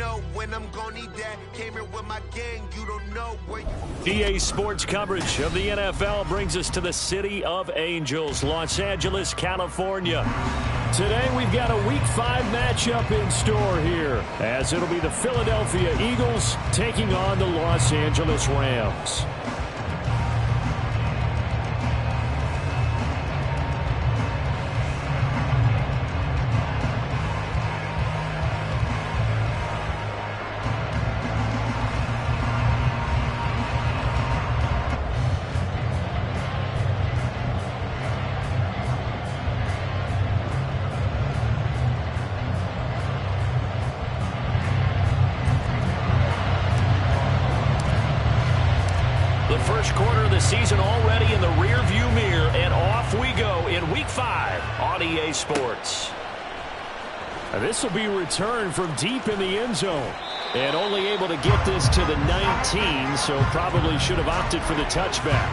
know when I'm gonna need that. Came here with my gang, you don't know where you... EA Sports coverage of the NFL brings us to the City of Angels, Los Angeles, California. Today we've got a Week 5 matchup in store here, as it'll be the Philadelphia Eagles taking on the Los Angeles Rams. First quarter of the season already in the rear-view mirror, and off we go in Week 5 on EA Sports. This will be returned from deep in the end zone, and only able to get this to the 19, so probably should have opted for the touchback.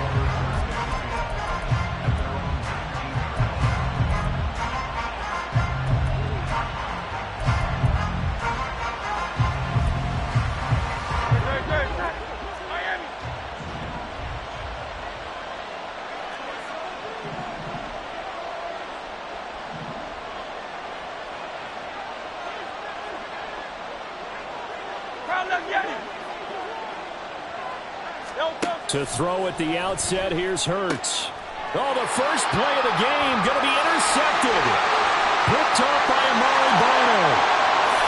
To throw at the outset, here's Hurts. Oh, the first play of the game going to be intercepted. Picked off by Amari Barno.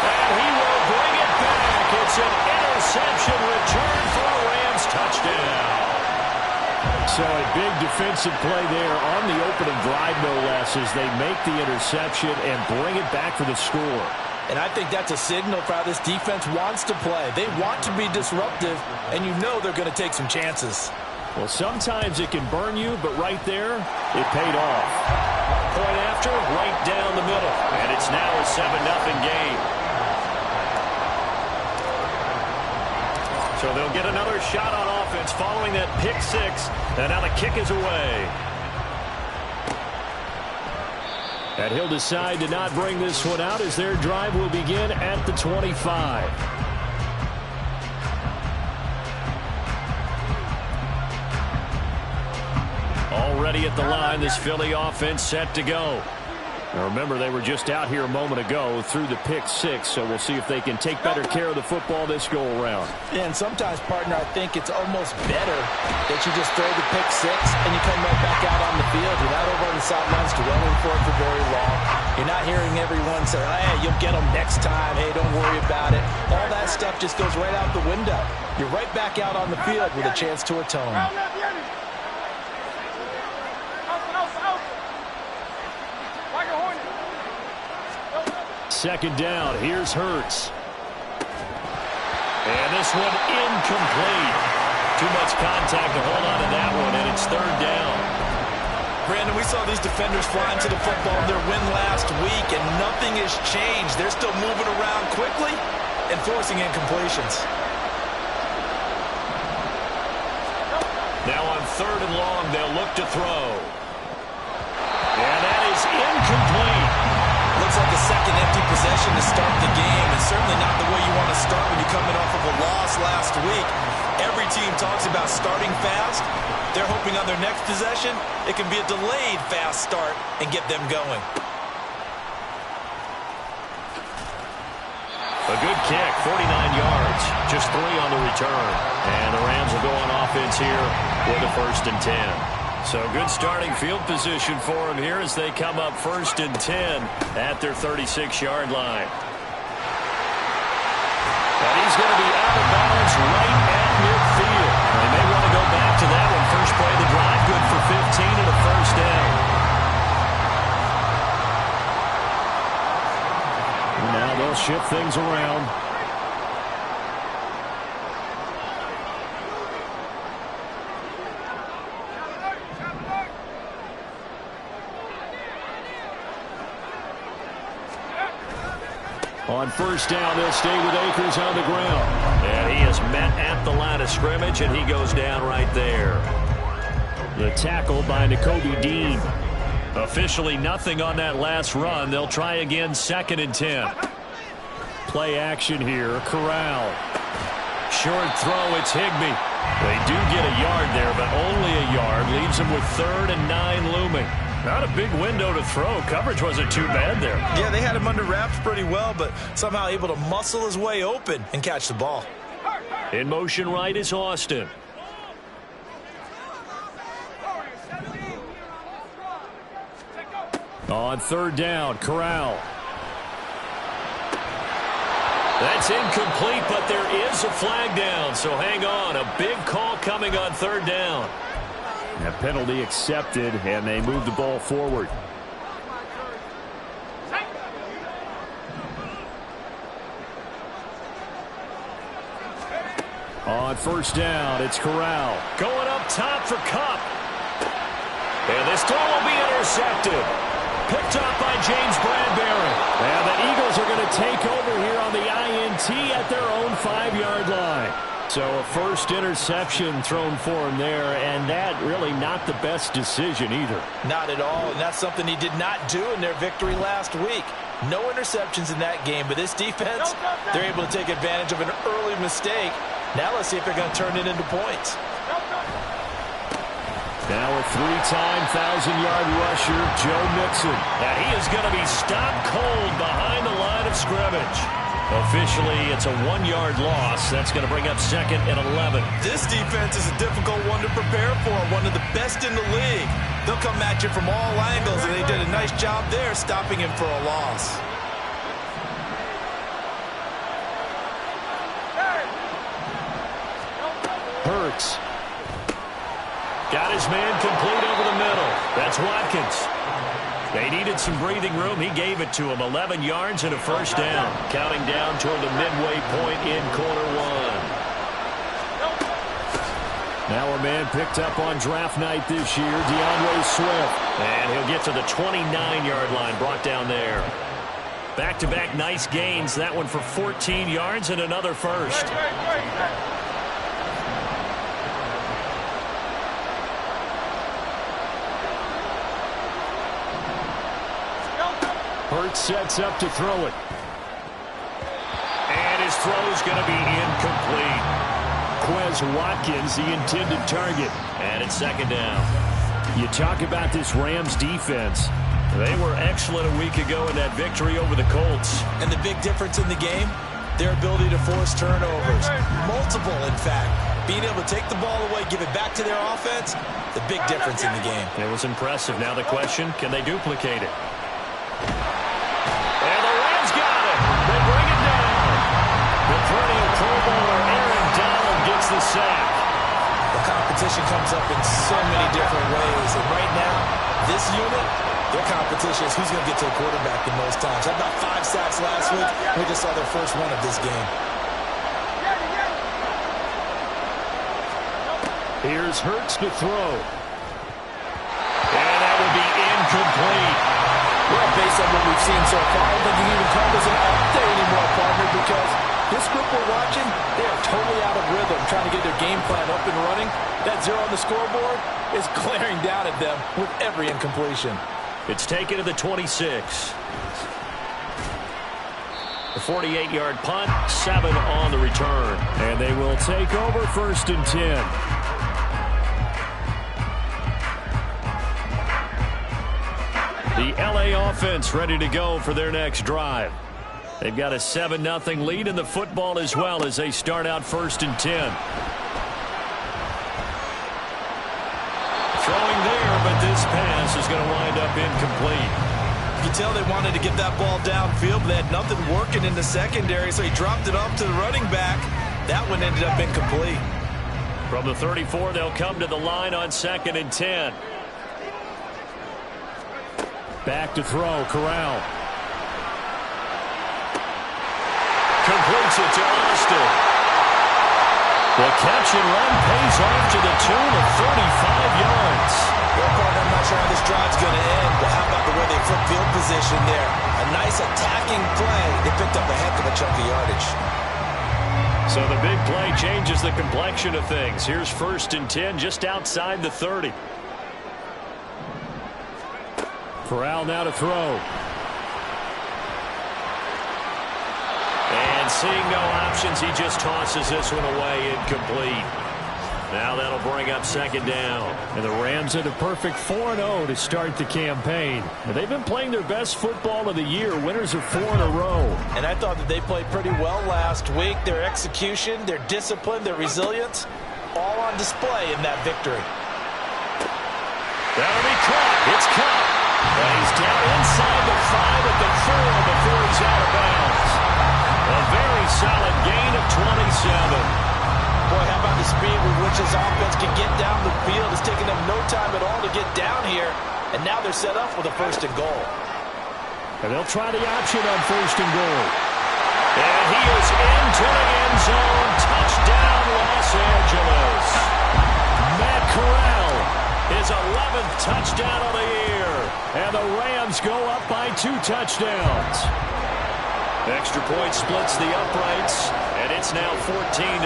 And he will bring it back. It's an interception return for a Rams touchdown. So a big defensive play there on the opening drive, no less, as they make the interception and bring it back for the score. And I think that's a signal for how this defense wants to play. They want to be disruptive, and you know they're going to take some chances. Well, sometimes it can burn you, but right there, it paid off. Point after, right down the middle. And it's now a 7-0 game. So they'll get another shot on offense following that pick six. And now the kick is away. And he'll decide to not bring this one out as their drive will begin at the 25. Already at the line, this Philly offense set to go. Now remember, they were just out here a moment ago through the pick six, so we'll see if they can take better care of the football this go-around. Yeah, and sometimes, partner, I think it's almost better that you just throw the pick six and you come right back out on the field. You're not over on the sidelines dwelling for it for very long. You're not hearing everyone say, hey, you'll get them next time. Hey, don't worry about it. All that stuff just goes right out the window. You're right back out on the field with a chance to atone. Second down, here's Hurts. And this one incomplete. Too much contact to hold on to that one, and it's third down. Brandon, we saw these defenders flying to the football in their win last week, and nothing has changed. They're still moving around quickly and forcing incompletions. Now on third and long, they'll look to throw. And that is incomplete. Looks like a second empty possession to start the game, and certainly not the way you want to start when you're coming off of a loss last week. Every team talks about starting fast. They're hoping on their next possession, it can be a delayed fast start and get them going. A good kick, 49 yards, just 3 on the return. And the Rams will go on offense here with a 1st and 10. So good starting field position for them here as they come up 1st and 10 at their 36-yard line. And he's going to be out of bounds right at midfield. They may want to go back to that one. First play of the drive, good for 15 and a 1st down. And now they'll shift things around. On 1st down, they'll stay with Akers on the ground. And he is met at the line of scrimmage, and he goes down right there. The tackle by Nakobe Dean. Officially nothing on that last run. They'll try again, 2nd and 10. play action here. Corral. Short throw, it's Higbee. They do get a yard there, but only a yard. Leaves them with 3rd and 9 looming. Not a big window to throw. Coverage wasn't too bad there. Yeah, they had him under wraps pretty well, but somehow able to muscle his way open and catch the ball. In motion right is Austin. On 3rd down, Corral. That's incomplete, but there is a flag down, so hang on. A big call coming on 3rd down. A penalty accepted, and they move the ball forward. On 1st down, it's Corral. Going up top for Kupp. And this throw will be intercepted. Picked up by James Bradbury. And the Eagles are going to take over here on the INT at their own 5-yard line. So a first interception thrown for him there, and that really not the best decision either. Not at all, and that's something he did not do in their victory last week. No interceptions in that game, but this defense, they're able to take advantage of an early mistake. Now let's see if they're going to turn it into points. Now a 3-time 1,000-yard rusher, Joe Mixon. Now he is going to be stopped cold behind the line of scrimmage. Officially, it's a 1-yard loss. That's going to bring up 2nd and 11. This defense is a difficult one to prepare for, one of the best in the league. They'll come at you from all angles, and they did a nice job there stopping him for a loss. Hurts. Got his man complete over the middle. That's Watkins. They needed some breathing room. He gave it to him. 11 yards and a 1st down. Counting down toward the midway point in quarter 1. Now a man picked up on draft night this year, DeAndre Swift. And he'll get to the 29-yard line, brought down there. Back-to-back nice gains. That one for 14 yards and another 1st. Hurts sets up to throw it. And his throw's going to be incomplete. Quez Watkins, the intended target. And it's 2nd down. You talk about this Rams defense. They were excellent a week ago in that victory over the Colts. And the big difference in the game, their ability to force turnovers. Multiple, in fact. Being able to take the ball away, give it back to their offense, the big difference in the game. It was impressive. Now the question, can they duplicate it? The sack. The competition comes up in so many different ways, and right now, this unit, their competition is who's going to get to the quarterback the most times. Had about 5 sacks last week. We just saw their first one of this game. Here's Hurts to throw. And that will be incomplete. Well, based on what we've seen so far, I don't think you can even call this an off day anymore, partner, because this group we're watching, they are totally out of rhythm, trying to get their game plan up and running. That 0 on the scoreboard is glaring down at them with every incompletion. It's taken to the 26. The 48-yard punt, 7 on the return. And they will take over 1st and 10. The LA offense ready to go for their next drive. They've got a 7-0 lead in the football as well as they start out 1st and 10. Throwing there, but this pass is going to wind up incomplete. You can tell they wanted to get that ball downfield, but they had nothing working in the secondary, so he dropped it off to the running back. That one ended up incomplete. From the 34, they'll come to the line on 2nd and 10. Back to throw, Corral. Completes it to Austin. The catch and run pays off to the tune of 35 yards. Well, partner, I'm not sure how this drive's going to end, but how about the way they flip field position there? A nice attacking play. They picked up a heck of a chunk of yardage. So the big play changes the complexion of things. Here's 1st and 10 just outside the 30. Corral now to throw. And Seeing no options, he just tosses this one away, incomplete. Now that'll bring up second down. And the Rams are the perfect 4-0 to start the campaign. They've been playing their best football of the year. Winners of 4 in a row. And I thought that they played pretty well last week. Their execution, their discipline, their resilience, all on display in that victory. That'll be caught. It's caught. And he's down inside the 5 at the 4 before he's out of bounds. A very solid gain of 27. Boy, how about the speed with which his offense can get down the field? It's taken them no time at all to get down here. And now they're set up with a 1st and goal. And they'll try the option on 1st and goal. And he is into the end zone. Touchdown, Los Angeles. Matt Corral. His 11th touchdown of the year. And the Rams go up by 2 touchdowns. Extra point splits the uprights, and it's now 14-0.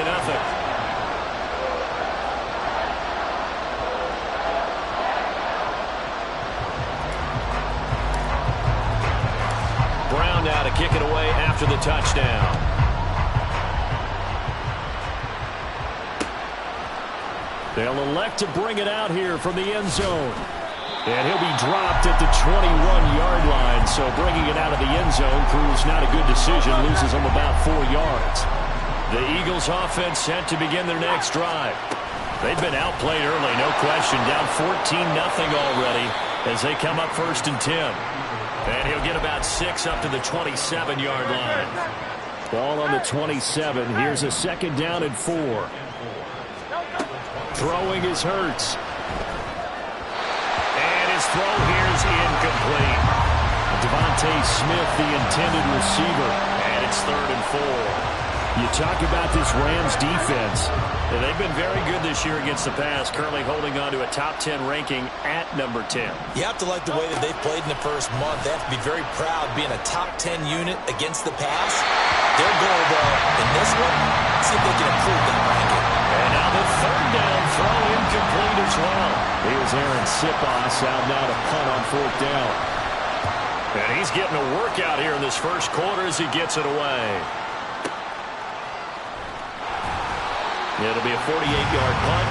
Brown now to kick it away after the touchdown. They'll elect to bring it out here from the end zone. And he'll be dropped at the 21-yard line. So bringing it out of the end zone proves not a good decision. Loses them about 4 yards. The Eagles offense set to begin their next drive. They've been outplayed early, no question. Down 14-0 already as they come up 1st and 10. And he'll get about 6 up to the 27-yard line. Ball on the 27. Here's a 2nd down and 4. Throwing is Hurts. And his throw here is incomplete. Devontae Smith, the intended receiver. And it's 3rd and 4. You talk about this Rams defense. Yeah, they've been very good this year against the pass, currently holding on to a top 10 ranking at number 10. You have to like the way that they've played in the first month. They have to be very proud being a top 10 unit against the pass. Their goal, though, in this one, see if they can improve that ranking. And now the 3rd down throw incomplete as well. Here's Aaron Sipos out now to punt on 4th down. And he's getting a workout here in this first quarter as he gets it away. It'll be a 48-yard punt.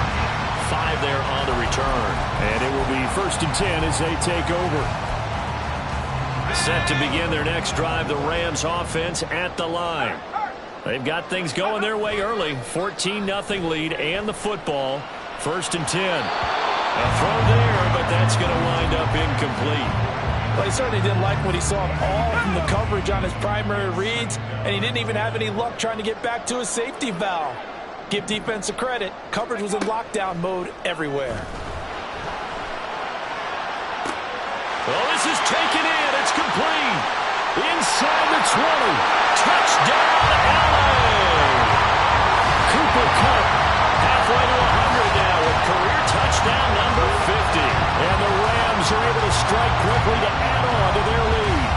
5 there on the return. And it will be 1st and 10 as they take over. Set to begin their next drive, the Rams offense at the line. They've got things going their way early. 14-0 lead and the football. 1st and 10. A throw there, but that's going to wind up incomplete. Well, he certainly didn't like what he saw at all from the coverage on his primary reads, and he didn't even have any luck trying to get back to his safety valve. Give defense a credit. Coverage was in lockdown mode everywhere. Well, this is taken in. It's complete. Inside the 20. Touchdown, LA! Cooper Kupp halfway to 100 now with career touchdown number 50. And the Rams are able to strike quickly to add on to their lead.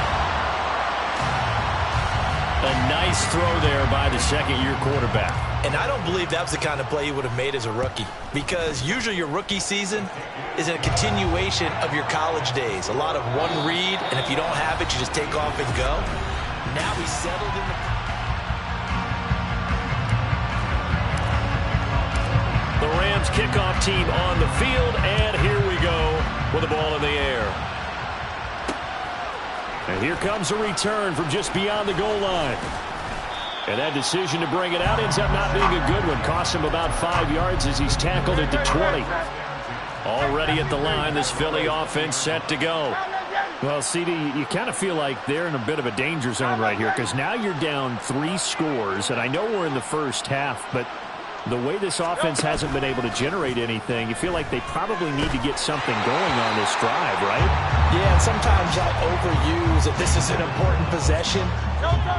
A nice throw there by the 2nd-year quarterback. And I don't believe that was the kind of play he would have made as a rookie, because usually your rookie season is a continuation of your college days. A lot of one read, and if you don't have it, you just take off and go. Now he's settled in The Rams kickoff team on the field, and here we go with the ball in the air. And here comes a return from just beyond the goal line. And that decision to bring it out ends up not being a good one. Costs him about 5 yards as he's tackled at the 20. Already at the line, this Philly offense set to go. Well, CD, you kind of feel like they're in a bit of a danger zone right here, because now you're down 3 scores, and I know we're in the first half, but the way this offense hasn't been able to generate anything, you feel like they probably need to get something going on this drive, right? Yeah, and sometimes I overuse that this is an important possession.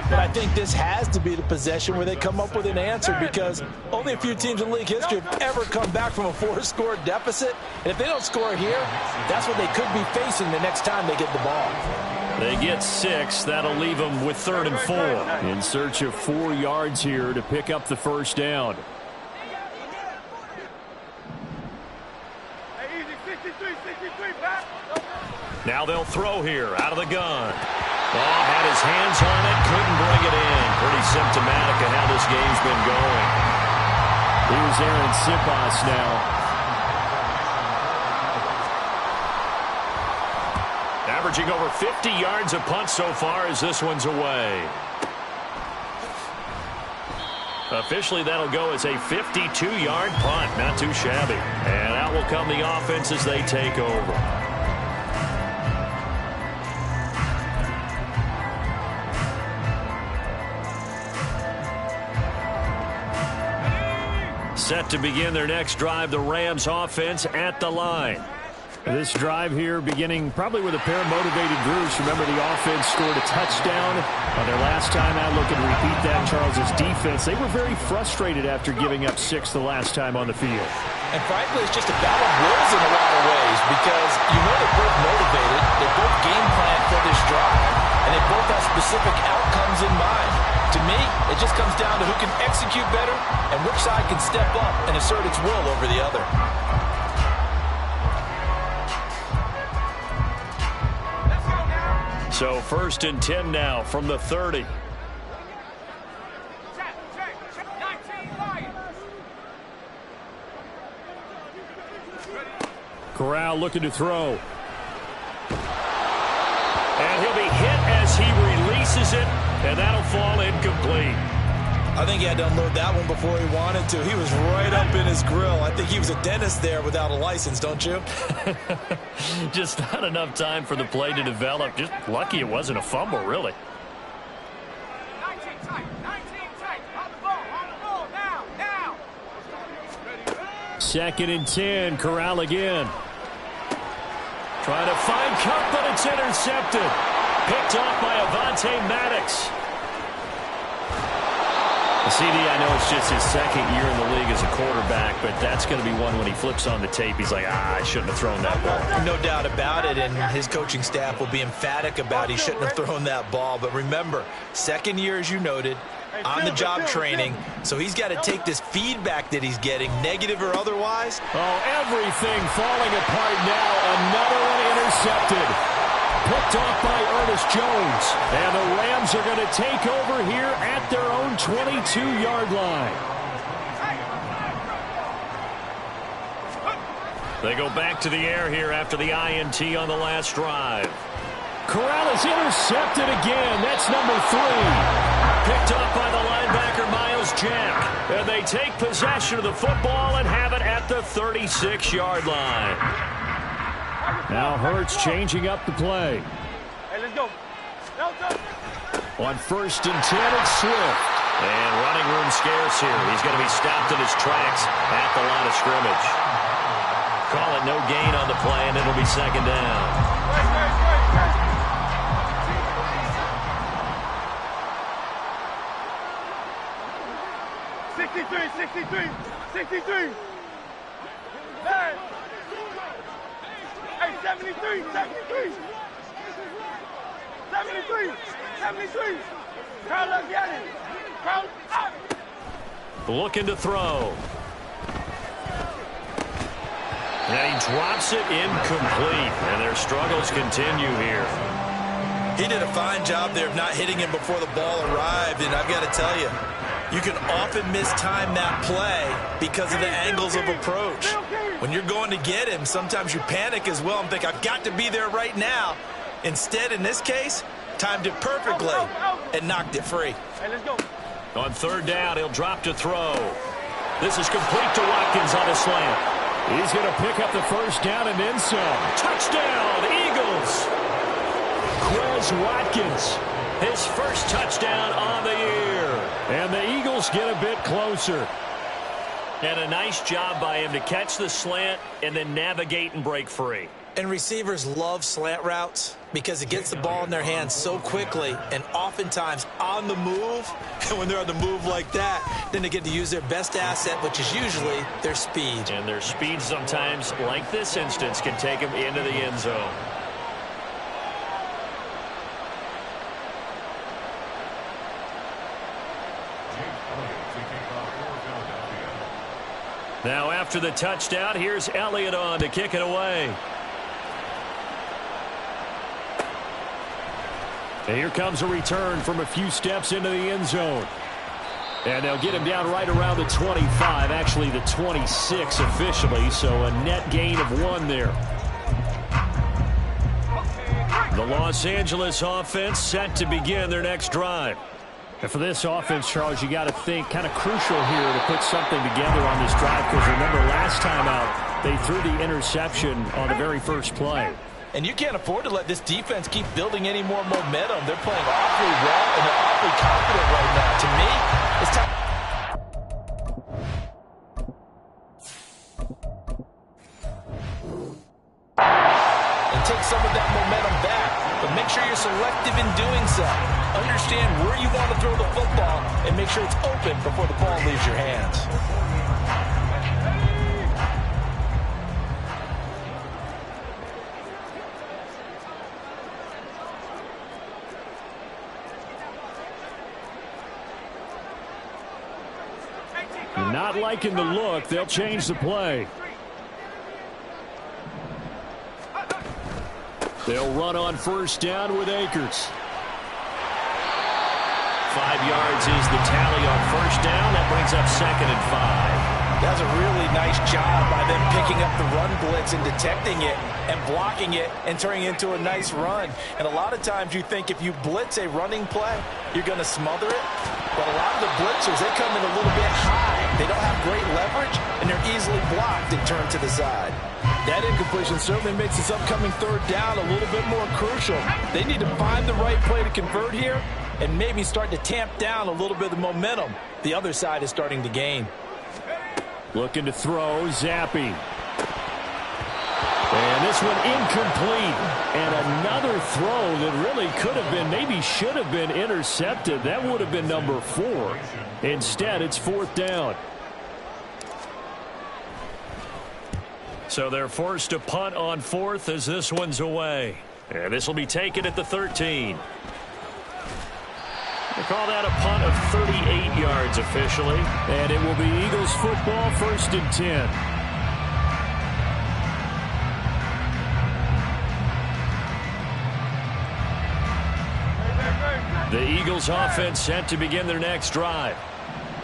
But I think this has to be the possession where they come up with an answer, because only a few teams in league history have ever come back from a 4-score deficit. And if they don't score here, that's what they could be facing the next time they get the ball. They get 6. That'll leave them with 3rd and 4. In search of 4 yards here to pick up the 1st down. Now they'll throw here out of the gun. Oh, had his hands on it, couldn't bring it in. Pretty symptomatic of how this game's been going. Here's Aaron Siposs now. Averaging over 50 yards a punt so far as this one's away. Officially, that'll go as a 52-yard punt. Not too shabby. And out will come the offense as they take over. Set to begin their next drive, the Rams offense at the line. This drive here beginning probably with a pair of motivated Bruce. Remember, the offense scored a touchdown on their last time out. Looking to repeat that. Charles's defense, they were very frustrated after giving up 6 the last time on the field. And frankly, it's just a battle of wills in a lot of ways because you know they're both motivated. They both game plan for this drive. And they both have specific outcomes in mind. To me, it just comes down to who can execute better and which side can step up and assert its will over the other. So 1st and 10 now from the 30. Corral looking to throw. And he'll be hit as he releases it, and that'll fall incomplete. I think he had to unload that one before he wanted to. He was right up in his grill. I think he was a dentist there without a license, don't you? Just not enough time for the play to develop. Just lucky it wasn't a fumble, really. 19 tight, on the ball, now. 2nd and 10, Corral again. Trying to find Kupp, but it's intercepted. Picked off by Avonte Maddox. CD, I know it's just his 2nd year in the league as a quarterback, but that's going to be one when he flips on the tape. He's like, I shouldn't have thrown that ball. No doubt about it, and his coaching staff will be emphatic about he shouldn't have thrown that ball. But remember, 2nd year, as you noted, on-the-job training, so he's got to take this feedback that he's getting, negative or otherwise. Oh, everything falling apart now. Another one intercepted. Picked off by Ernest Jones. And the Rams are going to take over here at their own 22-yard line. They go back to the air here after the INT on the last drive. Corral is intercepted again. That's number 3. Picked off by the linebacker, Miles Jack. And they take possession of the football and have it at the 36-yard line. Now Hurts changing up the play. Hey, let's go. On 1st and 10, it's Swift. And running room scarce here. He's going to be stopped in his tracks at the line of scrimmage. Call it no gain on the play, and it'll be 2nd down. 63. Hey, 73. Carl, let's get it. Carl, up. Looking to throw. And he drops it incomplete. And their struggles continue here. He did a fine job there of not hitting him before the ball arrived, and I've got to tell you, you can often mistime that play because of the angles of approach. When you're going to get him, sometimes you panic as well and think, I've got to be there right now. Instead, in this case, timed it perfectly and knocked it free. Hey, let's go. On 3rd down, he'll drop to throw. This is complete to Watkins on a slant. He's going to pick up the 1st down and then some. Touchdown, Eagles! Quez Watkins. His first touchdown on the year. And the Eagles get a bit closer. And a nice job by him to catch the slant and then navigate and break free. And receivers love slant routes because it gets the ball in their hands so quickly and oftentimes on the move. And when they're on the move like that, then they get to use their best asset, which is usually their speed. And their speed sometimes, like this instance, can take them into the end zone. Now after the touchdown, here's Elliott on to kick it away. And here comes a return from a few steps into the end zone. And they'll get him down right around the 25, actually the 26 officially, so a net gain of 1 there. The Los Angeles offense set to begin their next drive. And for this offense, Charles, you got to think kind of crucial here to put something together on this drive, because remember last time out, they threw the interception on the very first play. And you can't afford to let this defense keep building any more momentum. They're playing awfully well, and they're awfully confident right now. To me, it's time. And take some of that momentum back, but make sure you're selective in doing so. Understand where you want to throw the football, and make sure it's open before the ball leaves your hands. Not liking the look. They'll change the play. They'll run on first down with Akers. 5 yards is the tally on first down. That brings up 2nd and 5. That's a really nice job by them picking up the run blitz and detecting it and blocking it and turning it into a nice run. And a lot of times you think if you blitz a running play, you're going to smother it. But a lot of the blitzers, they come in a little bit high. They don't have great leverage, and they're easily blocked and turned to the side. That incompletion certainly makes this upcoming 3rd down a little bit more crucial. They need to find the right play to convert here and maybe start to tamp down a little bit of momentum the other side is starting to gain. Looking to throw, Zappi. And this one incomplete. And another throw that really could have been, maybe should have been intercepted. That would have been number 4. Instead, it's 4th down. So they're forced to punt on 4th as this one's away. And this will be taken at the 13. They call that a punt of 38 yards officially. And it will be Eagles football, 1st and 10. The Eagles offense set to begin their next drive.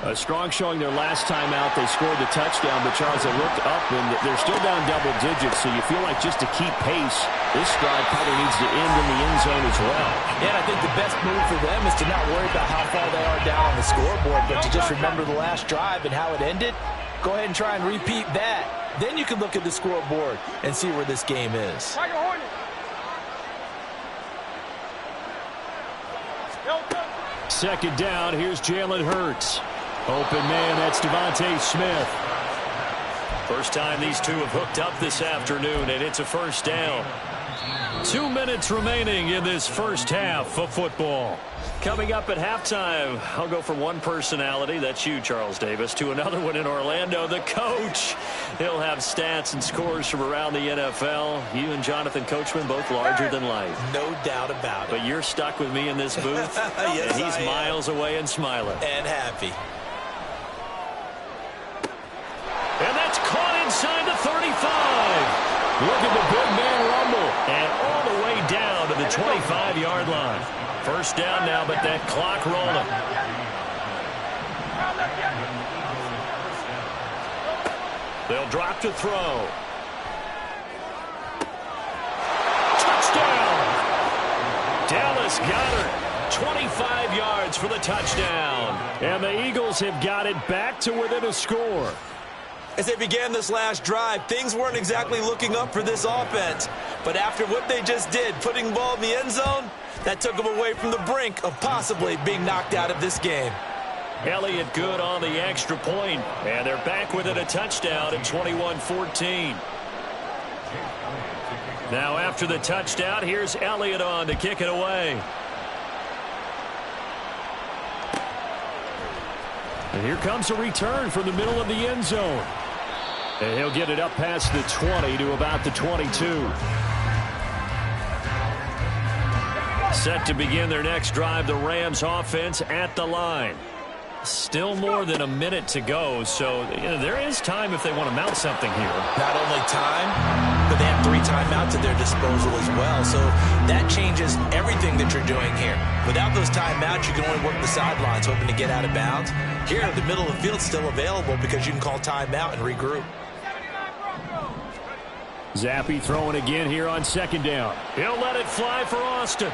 A strong showing their last time out. They scored the touchdown, but Charles, they looked up and they're still down double digits, so you feel like just to keep pace, this drive probably needs to end in the end zone as well. Yeah, I think the best move for them is to not worry about how far they are down on the scoreboard, but to just remember the last drive and how it ended. Go ahead and try and repeat that. Then you can look at the scoreboard and see where this game is. Second down, here's Jalen Hurts. Open man, that's Devontae Smith. First time these two have hooked up this afternoon, and it's a first down. 2 minutes remaining in this first half of football. Coming up at halftime, I'll go from one personality, that's you, Charles Davis, to another one in Orlando, the coach. He'll have stats and scores from around the NFL. You and Jonathan Coachman, both larger than life. No doubt about it. But you're stuck with me in this booth, yes, and he's miles away and smiling. And happy. And that's caught inside the 35. Look at the big man rumble. And all the way down to the 25-yard line. First down now, but that clock rolling. They'll drop to throw. Touchdown! Dallas Goedert, 25 yards for the touchdown. And the Eagles have got it back to within a score. As they began this last drive, things weren't exactly looking up for this offense. But after what they just did, putting the ball in the end zone, that took them away from the brink of possibly being knocked out of this game. Elliott good on the extra point, and they're back within a touchdown at 21-14. Now after the touchdown, here's Elliott on to kick it away. And here comes a return from the middle of the end zone. And he'll get it up past the 20 to about the 22. Set to begin their next drive, the Rams offense at the line. Still more than a minute to go, so there is time if they want to mount something here. Not only time, but they have 3 timeouts at their disposal as well. So that changes everything that you're doing here. Without those timeouts, you can only work the sidelines, hoping to get out of bounds. Here, the middle of the field's still available because you can call timeout and regroup. Zappe throwing again here on 2nd down. He'll let it fly for Austin.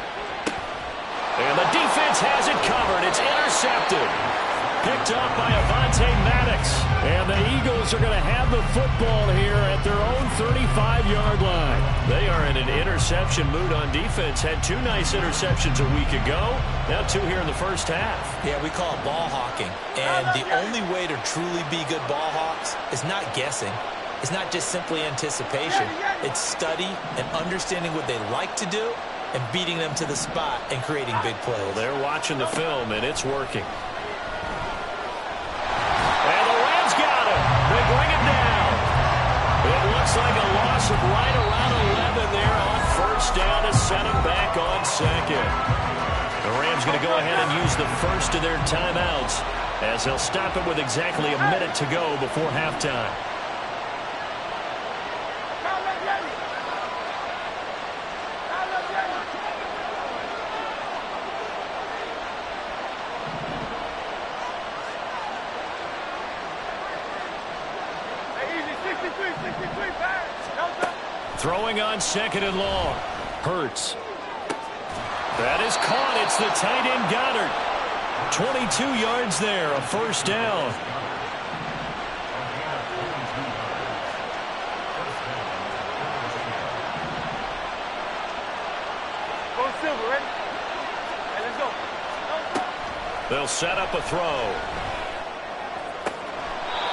And the defense has it covered. It's intercepted. Picked up by Avonte Maddox. And the Eagles are going to have the football here at their own 35-yard line. They are in an interception mood on defense. Had 2 nice interceptions a week ago. Now 2 here in the first half. Yeah, we call it ball hawking. And the only way to truly be good ball hawks is not guessing. It's not just simply anticipation. It's study and understanding what they like to do and beating them to the spot and creating big plays. Well, they're watching the film, and it's working. And the Rams got him. They bring him down. It looks like a loss of right around 11 there on 1st down to set him back on 2nd. The Rams going to go ahead and use the first of their timeouts as they'll stop it with exactly a minute to go before halftime. Throwing on 2nd and long. Hurts. That is caught. It's the tight end Goddard. 22 yards there, a 1st down. Go Silver, ready? Hey, let's go. They'll set up a throw.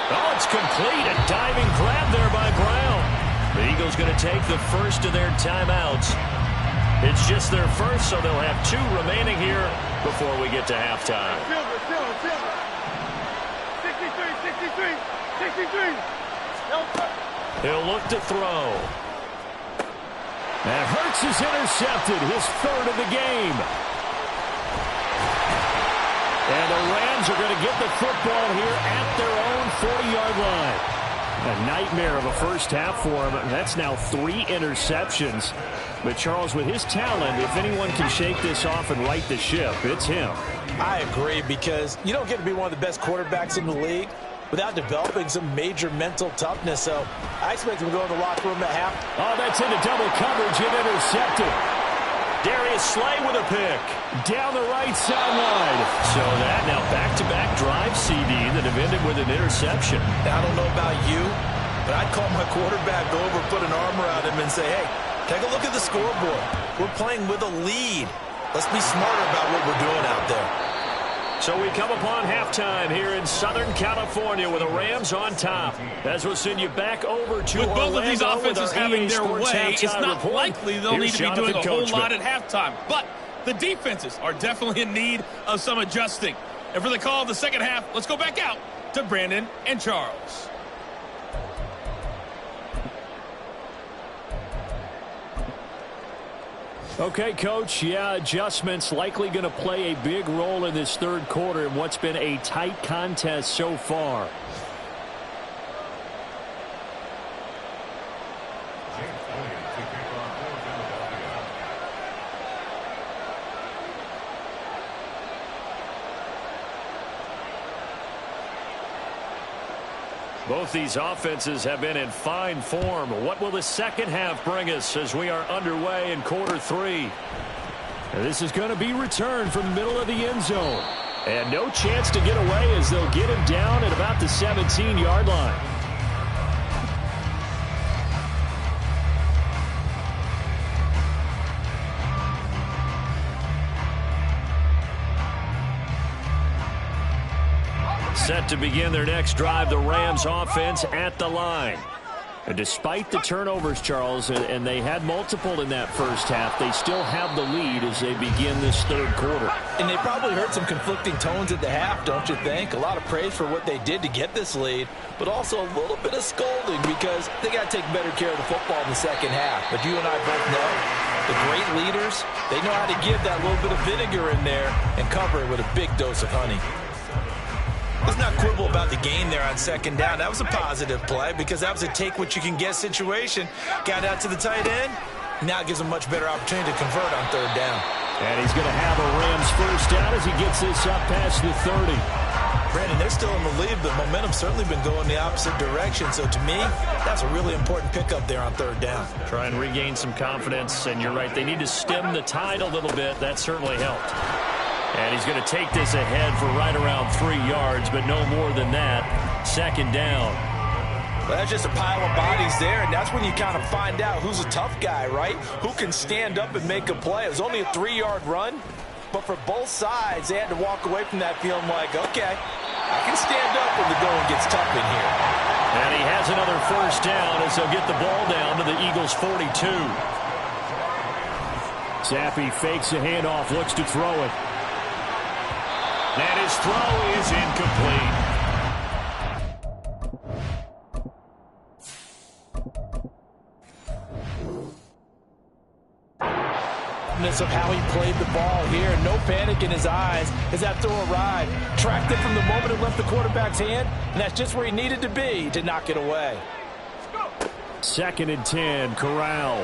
Oh, it's complete. A diving grab there by Brown. The Eagles going to take the first of their timeouts. It's just their first, so they'll have 2 remaining here before we get to halftime. Silver. 63. He'll look to throw. And Hurts is intercepted, his 3rd of the game. And the Rams are going to get the football here at their own 40-yard line. A nightmare of a first half for him. That's now 3 interceptions. But Charles, with his talent, if anyone can shake this off and right the ship, it's him. I agree, because you don't get to be one of the best quarterbacks in the league without developing some major mental toughness. So I expect him to go in the locker room at half. Oh, that's into double coverage and intercepted. Darius Slay with a pick. Down the right sideline. So that now back-to-back drive CD that have ended with an interception. Now, I don't know about you, but I'd call my quarterback over, put an arm around him, and say, hey, take a look at the scoreboard. We're playing with a lead. Let's be smarter about what we're doing out there. So we come upon halftime here in Southern California with the Rams on top. As we'll send you back over to with Orlando both of these offenses having their way, it's not likely they'll need to be doing a whole lot at halftime. But the defenses are definitely in need of some adjusting. And for the call of the second half, let's go back out to Brandon and Charles. Okay, Coach, yeah, adjustments likely going to play a big role in this 3rd quarter in what's been a tight contest so far. Both these offenses have been in fine form. What will the second half bring us as we are underway in quarter 3? And this is going to be returned from the middle of the end zone. And no chance to get away as they'll get him down at about the 17-yard line. Set to begin their next drive, the Rams offense at the line. And despite the turnovers, Charles, and they had multiple in that first half, they still have the lead as they begin this 3rd quarter. And they probably heard some conflicting tones at the half, don't you think? A lot of praise for what they did to get this lead, but also a little bit of scolding because they got to take better care of the football in the second half. But you and I both know the great leaders, they know how to give that little bit of vinegar in there and cover it with a big dose of honey. Let's not quibble about the gain there on second down. That was a positive play because that was a take-what-you-can-get situation. Got out to the tight end. Now it gives him much better opportunity to convert on third down. And he's going to have a Rams first down as he gets this up past the 30. Brandon, they're still in the lead, but momentum's certainly been going the opposite direction. So to me, that's a really important pickup there on third down. Try and regain some confidence, and you're right. They need to stem the tide a little bit. That certainly helped. And he's going to take this ahead for right around 3 yards, but no more than that. Second down. Well, that's just a pile of bodies there, and that's when you kind of find out who's a tough guy, right? Who can stand up and make a play. It was only a 3-yard run, but for both sides, they had to walk away from that feeling like, okay, I can stand up when the going gets tough in here. And he has another first down as they'll get the ball down to the Eagles' 42. Zappi fakes a handoff, looks to throw it. And his throw is incomplete. Of how he played the ball here. No panic in his eyes as that throw arrived. Tracked it from the moment it left the quarterback's hand, and that's just where he needed to be to knock it away. Second and 10, Corral.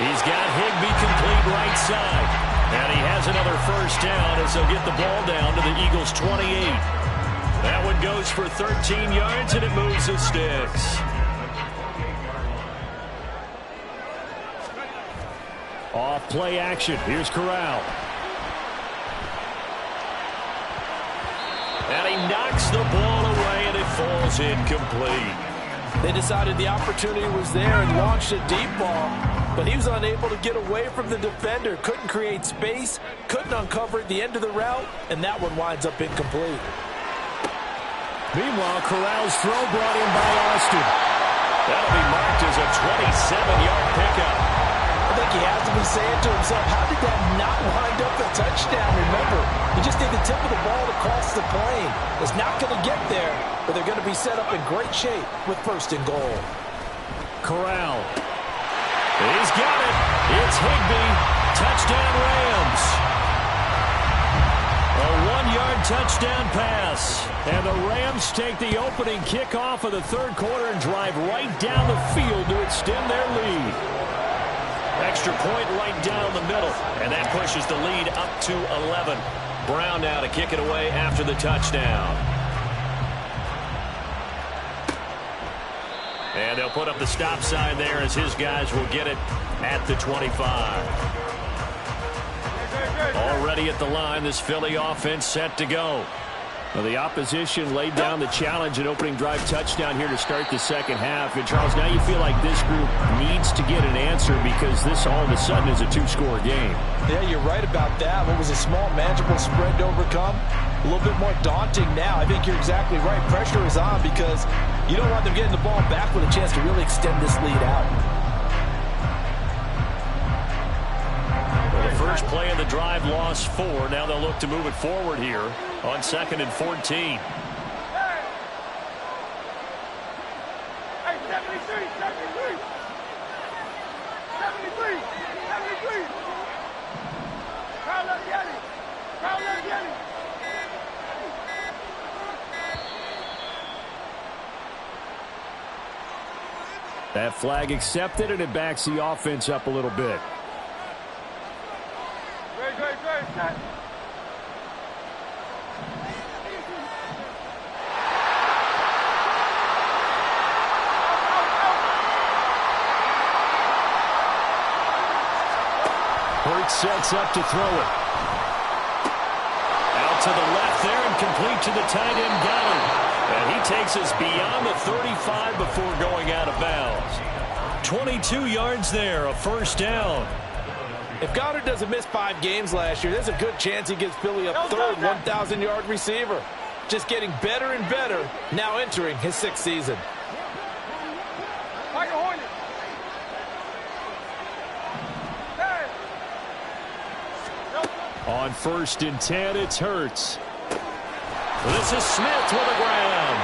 He's got Higbee complete right side. And he has another first down as they'll get the ball down to the Eagles' 28. That one goes for 13 yards, and it moves the sticks. Off play action. Here's Corral. And he knocks the ball away, and it falls incomplete. They decided the opportunity was there and launched a deep ball, but he was unable to get away from the defender. Couldn't create space, couldn't uncover at the end of the route, and that one winds up incomplete. Meanwhile, Corral's throw brought in by Austin. That'll be marked as a 27-yard pickup. I think he has to be saying to himself, how did that not wind up a touchdown? Remember, you just need the tip of the ball to cross the plane. It's not going to get there, but they're going to be set up in great shape with first and goal. Corral. He's got it. It's Higbee. Touchdown Rams. A 1-yard touchdown pass. And the Rams take the opening kickoff of the third quarter and drive right down the field to extend their lead. Extra point right down the middle, and that pushes the lead up to 11. Brown now to kick it away after the touchdown. And they'll put up the stop sign there as his guys will get it at the 25. Already at the line, this Philly offense set to go. Well, the opposition laid down the challenge, an opening drive touchdown here to start the second half. And, Charles, now you feel like this group needs to get an answer because this all of a sudden is a 2-score game. Yeah, you're right about that. What was a small, manageable spread to overcome, a little bit more daunting now. I think you're exactly right. Pressure is on because you don't want them getting the ball back with a chance to really extend this lead out. The first play of the drive lost 4. Now they'll look to move it forward here on 2nd and 14. Hey, 73, 73. 73, 73. Crowd, let's get it. Crowd, let's get it. That flag accepted, and it backs the offense up a little bit. Great, set. Hurts sets up to throw it. Out to the left there and complete to the tight end Goddard. And he takes us beyond the 35 before going out of bounds. 22 yards there, a first down. If Goddard doesn't miss 5 games last year, there's a good chance he gets Philly a third 1,000-yard receiver. Just getting better and better, now entering his 6th season. Michael Hornet. On 1st and 10, it's Hurts. This is Smith with a grab.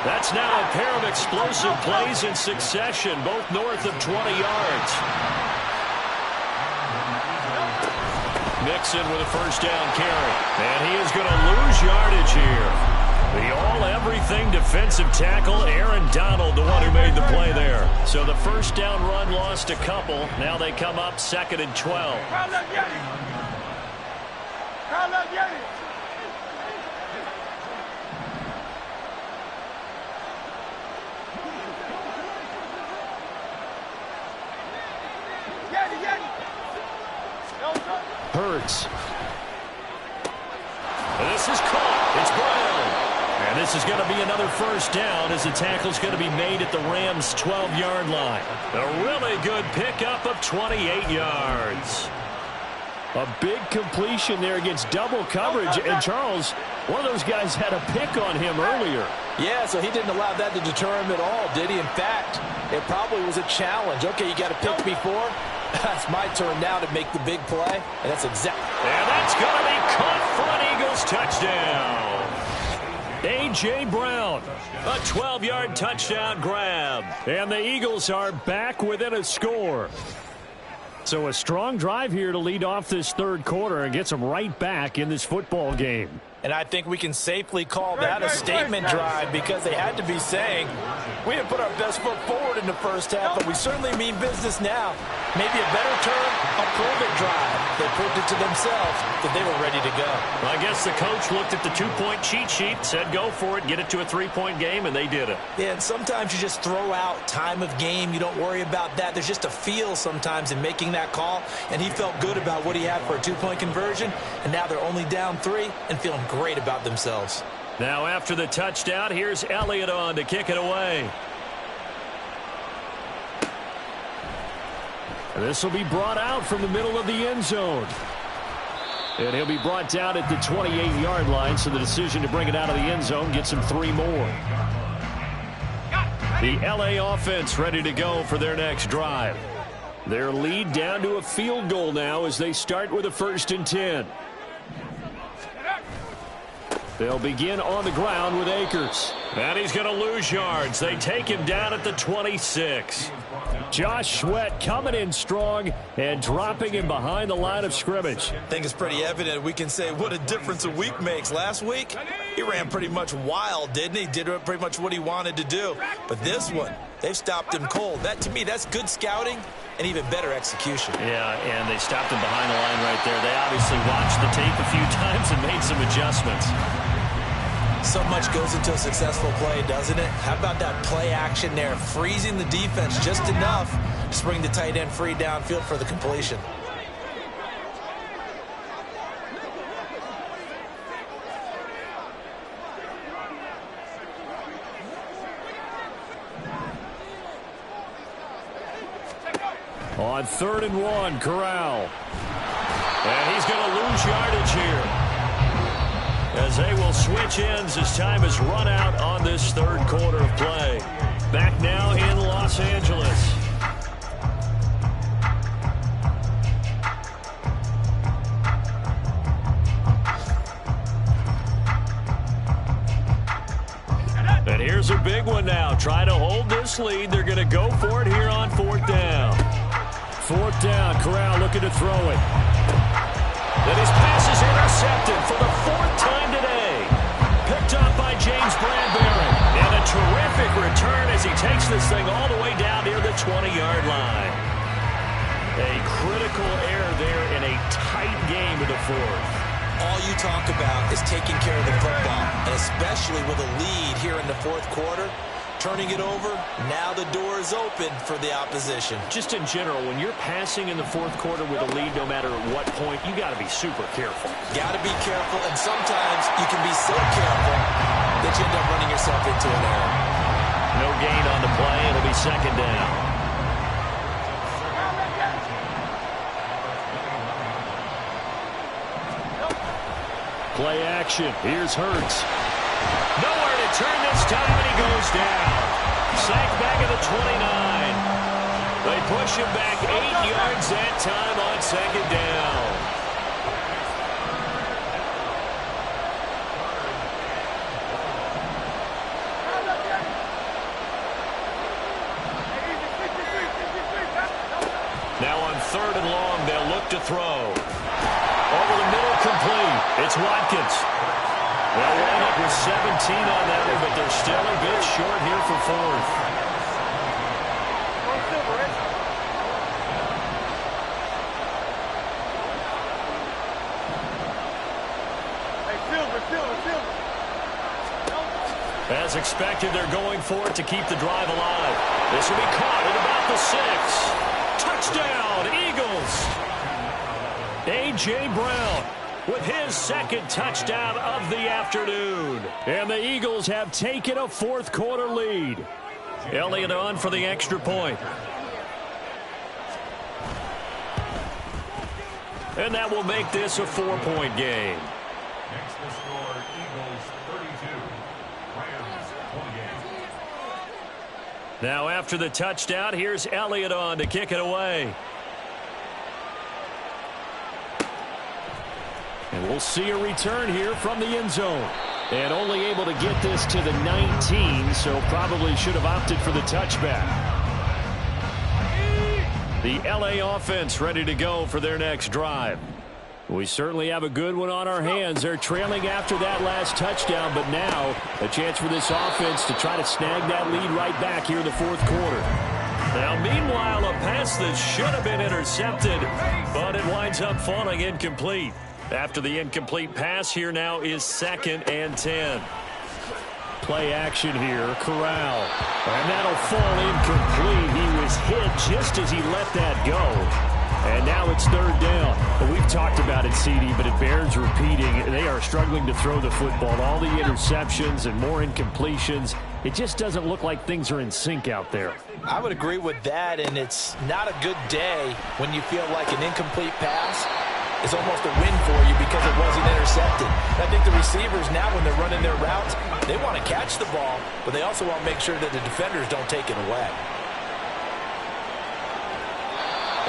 That's now a pair of explosive plays in succession, both north of 20 yards. Jackson with a first down carry. And he is going to lose yardage here. The all-everything defensive tackle, Aaron Donald, the one who made the play there. So the first down run lost a couple. Now they come up 2nd and 12. Hurts. This is caught. It's Brown. And this is going to be another first down as the tackle's going to be made at the Rams' 12-yard line. A really good pickup of 28 yards. A big completion there against double coverage. And Charles, one of those guys had a pick on him earlier. Yeah, so he didn't allow that to deter him at all, did he? In fact, it probably was a challenge. Okay, you got a pick before. That's my turn now to make the big play. And that's exactly. And that's going to be caught for an Eagles touchdown. A.J. Brown, a 12-yard touchdown grab. And the Eagles are back within a score. So a strong drive here to lead off this third quarter and gets them right back in this football game. And I think we can safely call that a statement drive because they had to be saying, we didn't put our best foot forward in the first half, but we certainly mean business now. Maybe a better term, a prove-it drive. They proved it to themselves that they were ready to go. Well, I guess the coach looked at the two-point cheat sheet, said go for it, get it to a three-point game, and they did it. Yeah, and sometimes you just throw out time of game. You don't worry about that. There's just a feel sometimes in making that call, and he felt good about what he had for a two-point conversion, and now they're only down 3 and feeling great about themselves. Now after the touchdown, here's Elliott on to kick it away. This will be brought out from the middle of the end zone. And he'll be brought down at the 28-yard line, so the decision to bring it out of the end zone gets him 3 more. The L.A. offense ready to go for their next drive. Their lead down to a field goal now as they start with a 1st and 10. They'll begin on the ground with Akers. And he's going to lose yards. They take him down at the 26. Josh Sweat coming in strong and dropping him behind the line of scrimmage. I think it's pretty evident we can say what a difference a week makes. Last week, he ran pretty much wild, didn't he? Did pretty much what he wanted to do. But this one, they've stopped him cold. That, to me, that's good scouting and even better execution. Yeah, and they stopped him behind the line right there. They obviously watched the tape a few times and made some adjustments. So much goes into a successful play, doesn't it? How about that play action there? Freezing the defense just enough to bring the tight end free downfield for the completion. On 3rd and 1, Corral. And he's going to lose yardage here, as they will switch ends as time has run out on this third quarter of play. Back now in Los Angeles. And here's a big one now. Try to hold this lead. They're going to go for it here on 4th down. 4th down, Corral looking to throw it. And his pass is intercepted for the 4th time today. Picked up by James Bradbury. And a terrific return as he takes this thing all the way down near the 20-yard line. A critical error there in a tight game in the 4th. All you talk about is taking care of the football, and especially with a lead here in the 4th quarter. Turning it over, now the door is open for the opposition. Just in general, when you're passing in the 4th quarter with a lead, no matter at what point, you got to be super careful. Got to be careful, and sometimes you can be so careful that you end up running yourself into an error. No gain on the play. It'll be 2nd down. Play action. Here's Hurts. Nowhere to turn this time, and he goes down. Sacked back at the 29. They push him back 8 yards that time on 2nd down. Now on 3rd and long, they'll look to throw. Over the middle, complete. It's Watkins. They'll wind up with 17 on that one, but they're still a bit short here for fourth. As expected, they're going for it to keep the drive alive. This will be caught at about the 6. Touchdown, Eagles. A.J. Brown with his second touchdown of the afternoon. And the Eagles have taken a fourth-quarter lead. Elliott on for the extra point. And that will make this a 4-point game. Next to score, Eagles 32, Rams 28. Now after the touchdown, here's Elliott on to kick it away. And we'll see a return here from the end zone. And only able to get this to the 19, so probably should have opted for the touchback. The LA offense ready to go for their next drive. We certainly have a good one on our hands. They're trailing after that last touchdown, but now a chance for this offense to try to snag that lead right back here in the fourth quarter. Now, meanwhile, a pass that should have been intercepted, but it winds up falling incomplete. After the incomplete pass, here now is 2nd and 10. Play action here, Corral. And that'll fall incomplete. He was hit just as he let that go. And now it's 3rd down. Well, we've talked about it, CD, but it bears repeating. They are struggling to throw the football. All the interceptions and more incompletions. It just doesn't look like things are in sync out there. I would agree with that, and it's not a good day when you feel like an incomplete pass is almost a win for you because it wasn't intercepted. I think the receivers now, when they're running their routes, they want to catch the ball, but they also want to make sure that the defenders don't take it away.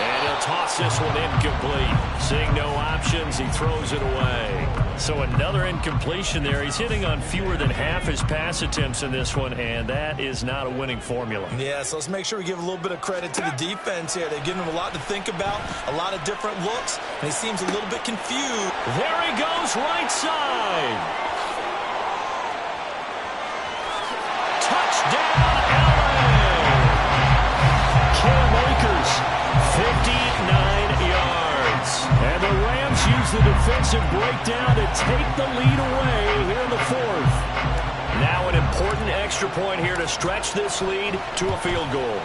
And he'll toss this one incomplete. Seeing no options, he throws it away. So another incompletion there. He's hitting on fewer than half his pass attempts in this one, and that is not a winning formula. Yeah, so let's make sure we give a little bit of credit to the defense here. They've given him a lot to think about, a lot of different looks, and he seems a little bit confused. There he goes, right side. Touchdown, LA! Cam Akers, 59 yards. And the Rams use the defensive breakdown to take the lead away here in the fourth. Now an important extra point here to stretch this lead to a field goal.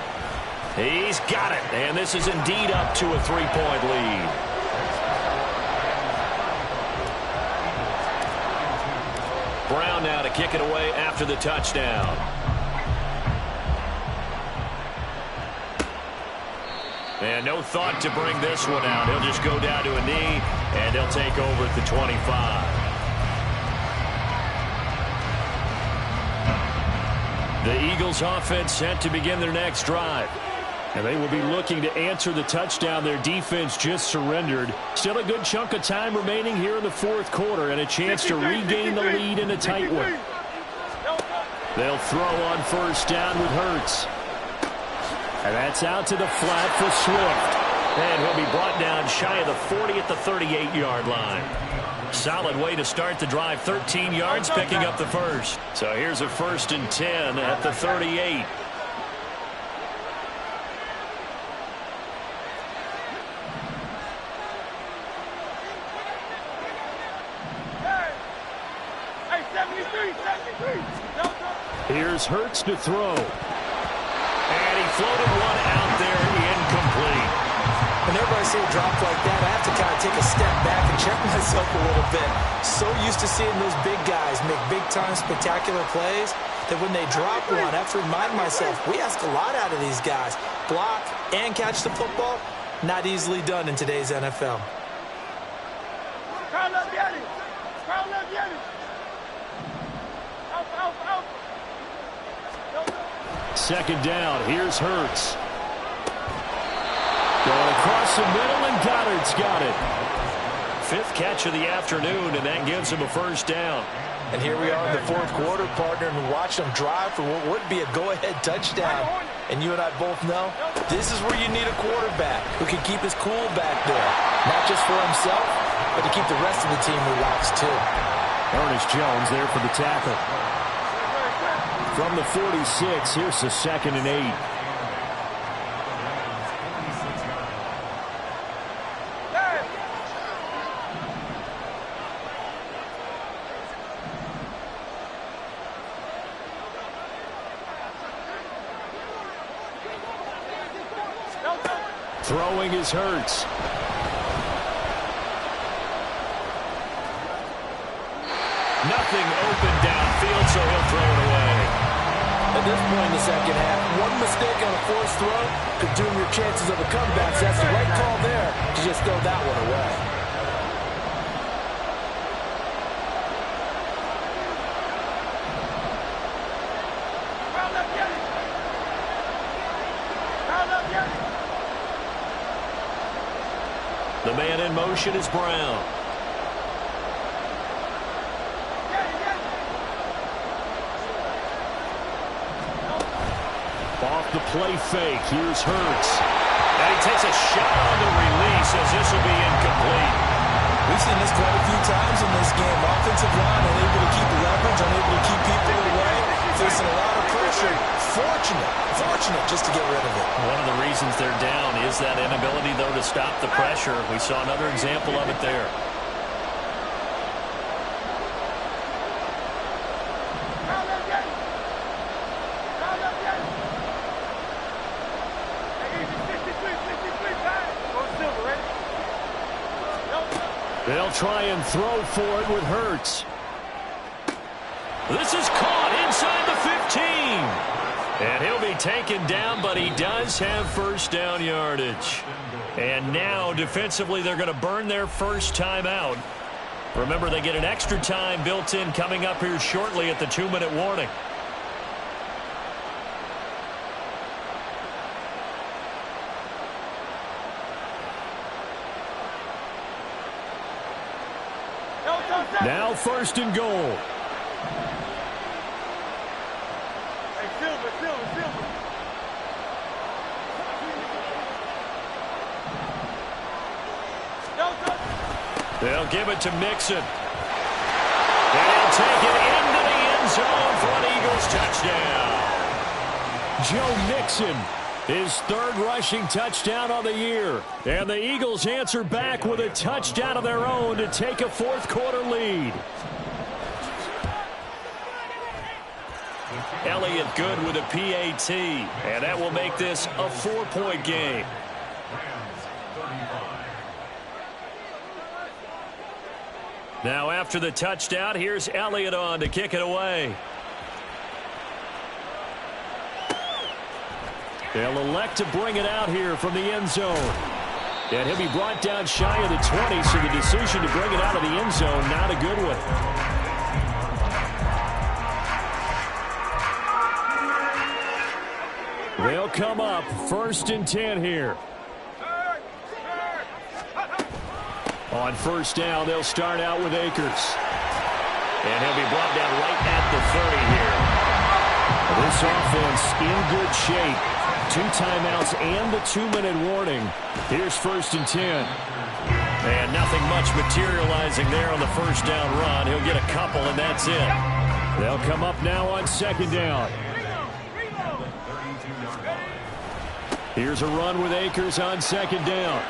He's got it, and this is indeed up to a 3-point lead. Brown now to kick it away after the touchdown. And no thought to bring this one out. He'll just go down to a knee, and they'll take over at the 25. The Eagles offense set to begin their next drive. And they will be looking to answer the touchdown their defense just surrendered. Still a good chunk of time remaining here in the fourth quarter and a chance to regain the lead in a tight one. They'll throw on first down with Hurts. And that's out to the flat for Swift. And he'll be brought down shy of the 40 at the 38-yard line. Solid way to start the drive. 13 yards, picking up the first. So here's a 1st and 10 at the 38. Hey, 73. Here's Hurts to throw. And he floated one out there, incomplete. Whenever I see a drop like that, I have to kind of take a step back and check myself a little bit. So used to seeing those big guys make big-time spectacular plays that when they drop one, I have to remind myself, we ask a lot out of these guys. Block and catch the football, not easily done in today's NFL. Crown up, get it. Crown up, get it. Out. 2nd down. Here's Hurts. Going across the middle, and Goddard's got it. 5th catch of the afternoon, and that gives him a first down. And here we are in the fourth quarter, partner, and watch them drive for what would be a go-ahead touchdown. And you and I both know this is where you need a quarterback who can keep his cool back there, not just for himself, but to keep the rest of the team relaxed too. Ernest Jones there for the tackle. From the 46, here's the 2nd and 8. Throwing is Hurts. Nothing open downfield, so he'll throw it away. At this point in the second half, one mistake on a forced throw could doom your chances of a comeback. So that's the right call there to just throw that one away. The man in motion is Brown. Off the play fake, here's Hurts. And he takes a shot on the release as this will be incomplete. We've seen this quite a few times in this game. Offensive line unable to keep leverage, unable to keep people away, facing a lot of pressure. Fortunate just to get rid of it. One of the reasons they're down is that inability, though, to stop the pressure. We saw another example of it there. They'll try and throw for it with Hurts. This is caught inside the 15. And he'll be taken down, but he does have first down yardage. And now, defensively, they're going to burn their first time out. Remember, they get an extra time built in coming up here shortly at the 2-minute warning. Now 1st and goal. They'll give it to Mixon. And he'll take it into the end zone for an Eagles touchdown. Joe Mixon, his 3rd rushing touchdown of the year. And the Eagles answer back with a touchdown of their own to take a 4th quarter lead. Elliott good with a PAT. And that will make this a 4-point game. Now after the touchdown, here's Elliott on to kick it away. They'll elect to bring it out here from the end zone. And he'll be brought down shy of the 20, so the decision to bring it out of the end zone, not a good one. They'll come up 1st and 10 here. On 1st down, they'll start out with Akers. And he'll be brought down right at the 30 here. This offense in good shape. 2 timeouts and the 2-minute warning. Here's 1st and 10. And nothing much materializing there on the 1st down run. He'll get a couple, and that's it. They'll come up now on 2nd down. Here's a run with Akers on 2nd down.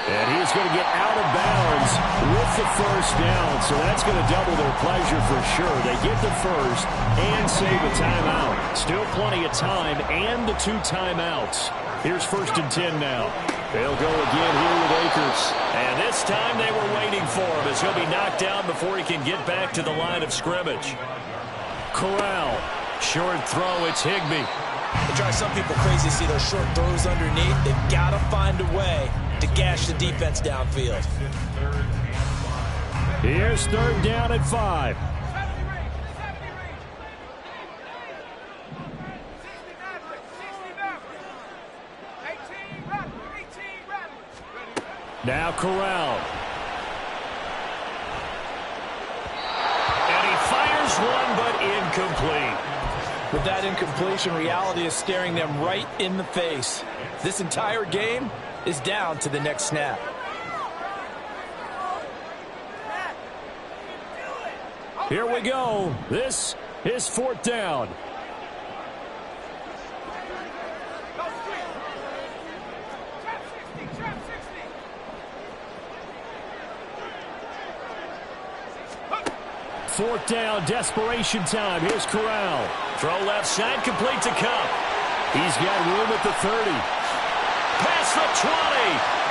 And he's going to get out of bounds with the 1st down, so that's going to double their pleasure for sure. They get the 1st and save a timeout. Still plenty of time and the 2 timeouts. Here's 1st and 10 now. They'll go again here with Akers. And this time they were waiting for him as he'll be knocked down before he can get back to the line of scrimmage. Corral, short throw, it's Higbee. It drives some people crazy to see those short throws underneath. They've got to find a way to gash the defense downfield. Here's 3rd down at 5. Now Corral. And he fires one, but incomplete. With that incompletion, reality is staring them right in the face. This entire game, is down to the next snap. Here we go. This is 4th down. Fourth down, desperation time. Here's Corral. Throw left side, complete to Kupp. He's got room at the 30. Past the 20.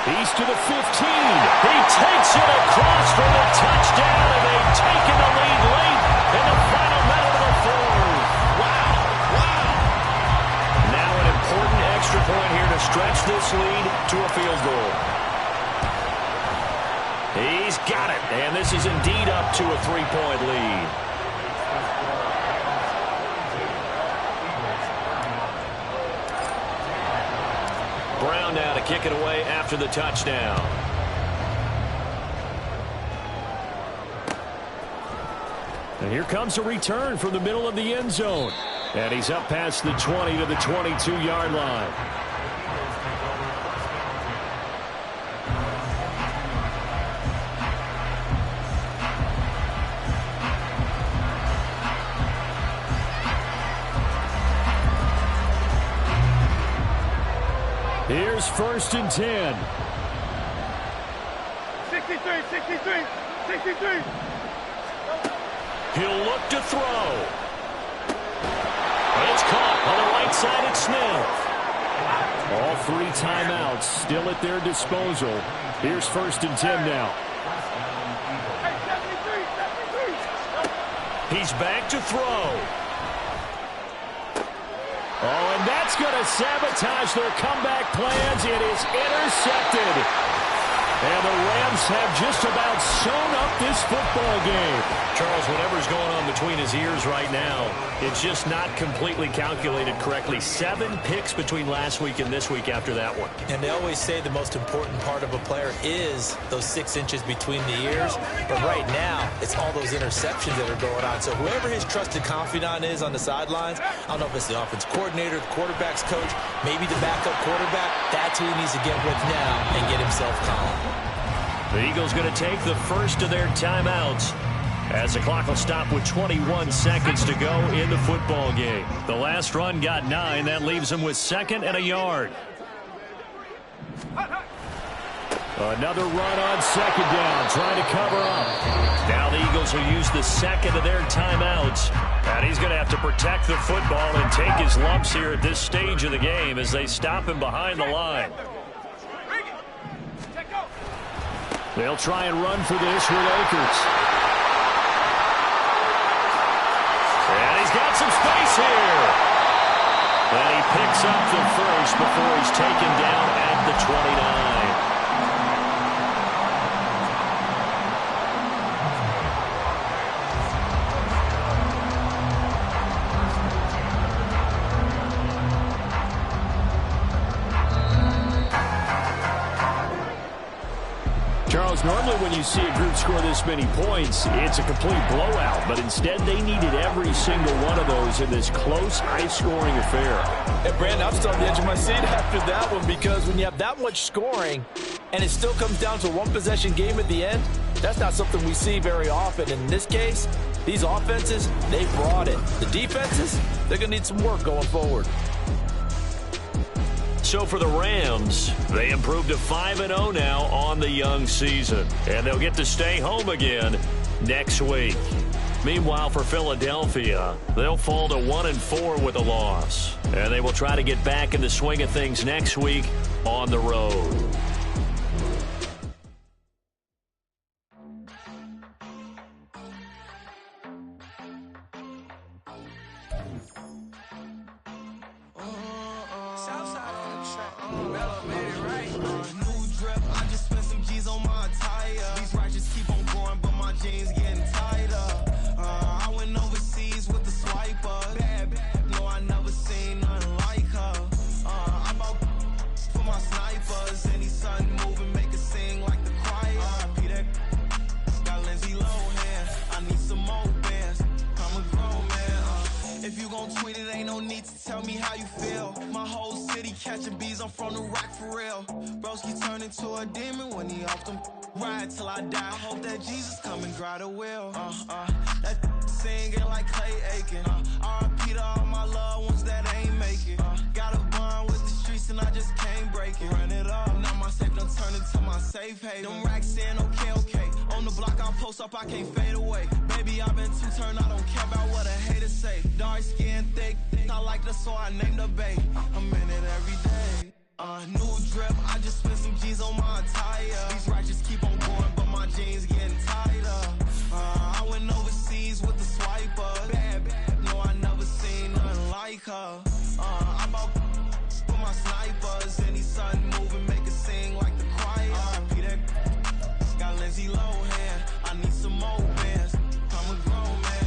He's to the 15. He takes it across for the touchdown, and they've taken the lead late in the final minute of the 4th. Wow, wow. Now an important extra point here to stretch this lead to a field goal. He's got it, and this is indeed up to a 3-point lead. Brown now to kick it away after the touchdown. And here comes a return from the middle of the end zone. And he's up past the 20 to the 22-yard line. Here's 1st and 10. 63. He'll look to throw. It's caught on the right side at Smith. All 3 timeouts still at their disposal. Here's 1st and 10 now. He's back to throw. Oh, and that's going to sabotage their comeback plans. It is intercepted. And the Rams have just about sewn up this football game. Charles, whatever's going on between his ears right now, it's just not completely calculated correctly. 7 picks between last week and this week after that one. And they always say the most important part of a player is those 6 inches between the ears. But right now, it's all those interceptions that are going on. So whoever his trusted confidant is on the sidelines, I don't know if it's the offense coordinator, the quarterback's coach, maybe the backup quarterback, that's who he needs to get with now and get himself calm. The Eagles going to take the first of their timeouts as the clock will stop with 21 seconds to go in the football game. The last run got 9. That leaves them with 2nd and a yard. Another run on 2nd down, trying to cover up. Now the Eagles will use the 2nd of their timeouts. And he's going to have to protect the football and take his lumps here at this stage of the game as they stop him behind the line. They'll try and run for this with Akers. And he's got some space here. And he picks up the first before he's taken down at the 29. Charles, normally when you see a group score this many points, it's a complete blowout. But instead, they needed every single one of those in this close, high-scoring affair. And Brandon, I'm still on the edge of my seat after that one because when you have that much scoring and it still comes down to a one-possession game at the end, that's not something we see very often. In this case, these offenses, they brought it. The defenses, they're going to need some work going forward. So for the Rams, they improved to 5-0 now on the young season. And they'll get to stay home again next week. Meanwhile, for Philadelphia, they'll fall to 1-4 with a loss. And they will try to get back in the swing of things next week on the road. Tweet it, ain't no need to tell me how you feel. My whole city catching bees, I'm from the rock for real. Broski turned into a demon when he off them. Ride till I die. I hope that Jesus come and grind the wheel. That singing like Clay Aiken. R.I.P. to all my loved ones that ain't make it. Got a bond with the streets and I just can't break it. Run it up, now my safe done turned into my safe haven. Them racks in, okay. On the block I'll post up, I can't fade away. Baby, I've been too turned, I don't care about what a hater say. Dark skin, thick, I like the so I named the bae. I'm in it every day. New drip, I just spent some G's on my attire. These righteous keep on going, but my jeans getting tighter. I went overseas with the swiper. Bad, no, I never seen nothing like her. I bought for my snipers. Any sudden moving, make it sing like the choir. R.I.P. that got Lindsay Lohan. I need some more bands. I'm a grown man.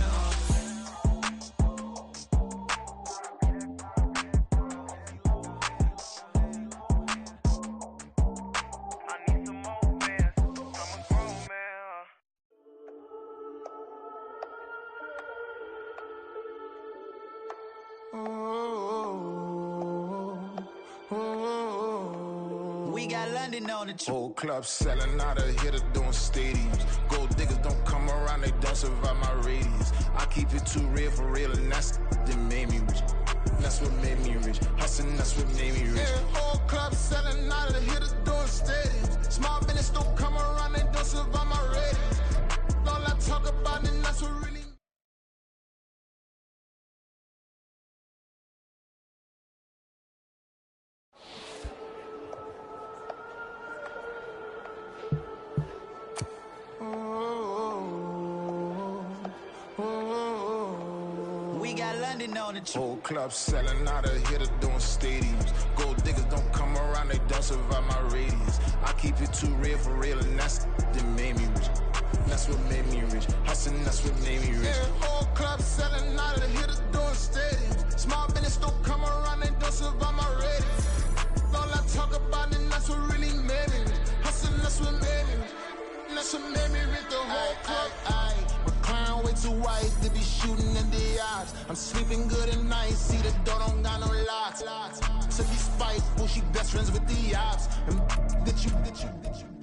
We got London on the whole club selling out of here to doing stadiums. Gold diggers don't come around, they don't survive my radius. I keep it too real for real, and that's that made me rich. That's what made me rich. Hustling, that's what made me rich. Yeah, whole club selling out of here to doing stadiums. Small business don't come around, they don't survive my radius. All I talk about, and that's what really. On the whole club selling out of here to doing stadiums. Gold diggers don't come around, they don't survive my radius. I keep it too real for real, and that's that made me rich. That's what made me rich. Hustling, that's what made me rich. Yeah, whole club selling out of here to doing stadiums. Small business don't come around, they don't survive my radius. All I talk about, and that's what really made me rich. Hustling, that's what made me rich. That's what made me rich. The whole club. Way too white to be shooting in the eyes. I'm sleeping good at night, see the door don't got no locks. To be spiteful, she best friends with the ops. And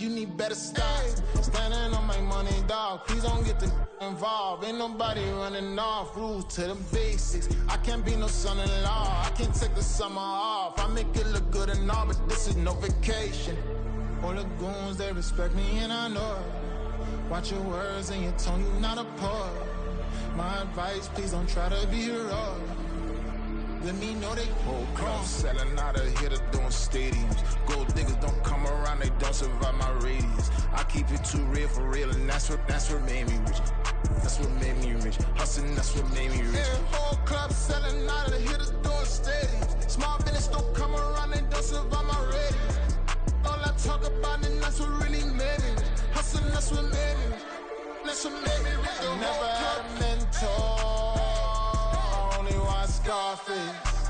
you need better stop. Standing on my money, dog, please don't get the involved. Ain't nobody running off, rules to the basics. I can't be no son-in-law, I can't take the summer off. I make it look good and all, but this is no vacation. All the goons, they respect me and I know it. Watch your words and your tone, you not a poet. My advice, please don't try to be heroic. Let me know they whole club selling out of here to doing stadiums. Gold diggers don't come around, they don't survive my radius. I keep it too real for real, and that's what made me rich. That's what made me rich. Hustling, that's what made me rich. Yeah, whole club selling out of here to doing stadiums. Small business don't come around, they don't survive my radius. All I talk about, and that's what really made me rich. Hustling, that's what made me rich. That's what made me rich. I never had a mentor, only one Scarface.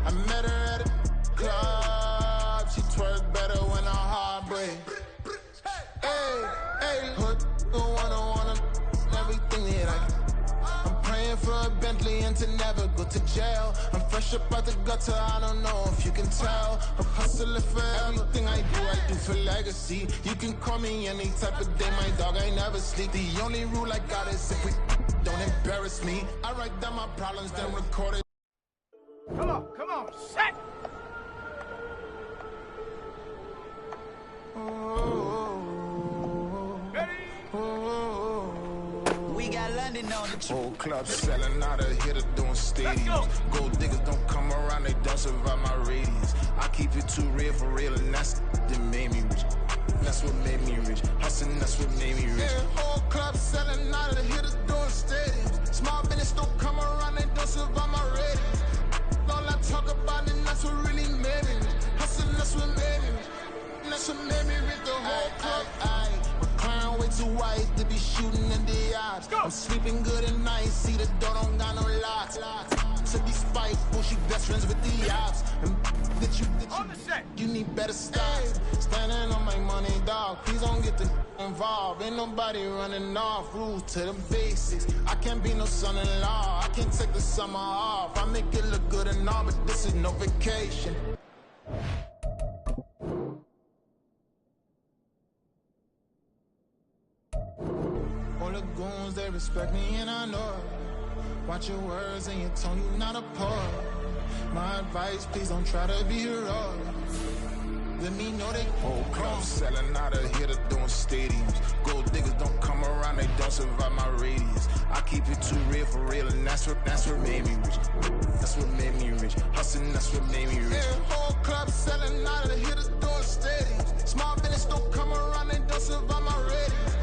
I met her at a club, she twerked better when her heart breaks. Hey, put the wanna everything that I can. I'm praying for a Bentley and to never go to jail. I'm fresh up out the gutter, I don't know if you can tell. I'm hustling for everything I do for legacy. You can call me any type of day, my dog, I never sleep. The only rule I got is if we don't embarrass me. I write down my problems, then record it. Come on, set! We got London on the whole club selling out of here to doing stadiums. Gold diggers don't come around, they don't survive my radius. I keep it too real for real, and that's that made me rich. That's what made me rich. Hustling, that's what made me rich. Yeah, whole club selling out of here to doing stadiums. Small business don't come around, they don't survive my radius. All I talk about, and that's what really made me rich. Hustling, that's what made me rich. That's what made me rich. The whole club. McLaren way too white to be shooting in the eyes. I'm sleeping good at night, see the door don't got no locks. to be spiteful. She best friends with the ops. And you need better stocks. Standing on my money, dog. Please don't get the involved. Ain't nobody running off. Rules to the basics. I can't be no son-in-law. I can't take the summer off. I make it look good and all, but this is no vacation. All the goons, they respect me and I know it. Watch your words and your tone, you not a poet. My advice, please don't try to be heroic. Let me know they whole club selling out of here to doing stadiums. Gold diggers don't come around, they don't survive my radius. I keep it too real for real, and that's what made me rich. That's what made me rich. Hustling, that's what made me rich. Yeah, whole club selling out of here to doing stadiums. Small business don't come around, they don't survive my radius.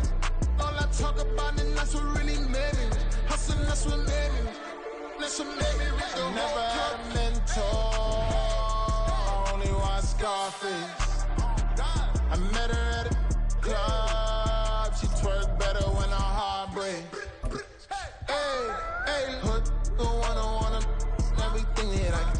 All I talk about, and that's what really made me rich. Hustling, that's what made me rich. That's what made me rich. I never had a mentor. Only watch Scarface. I met her at a club. She twerk better when her heart breaks. Hey, hood, the wanna everything that I can.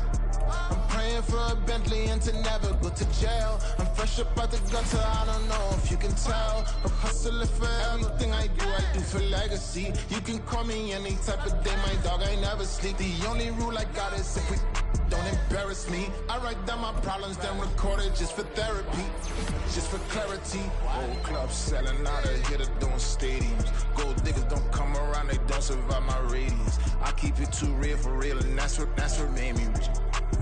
I'm praying for a Bentley and to never go to jail. I'm fresh up out the gutter, I don't know if you can tell. I'm hustling for everything I do for legacy. You can call me any type of day, my dog, I never sleep. The only rule I got is if we don't embarrass me. I write down my problems, then record it just for therapy, just for clarity. Whole club selling out of here to doing stadiums. Gold diggers don't come around, they don't survive my radius. I keep it too real for real, and that's what made me rich.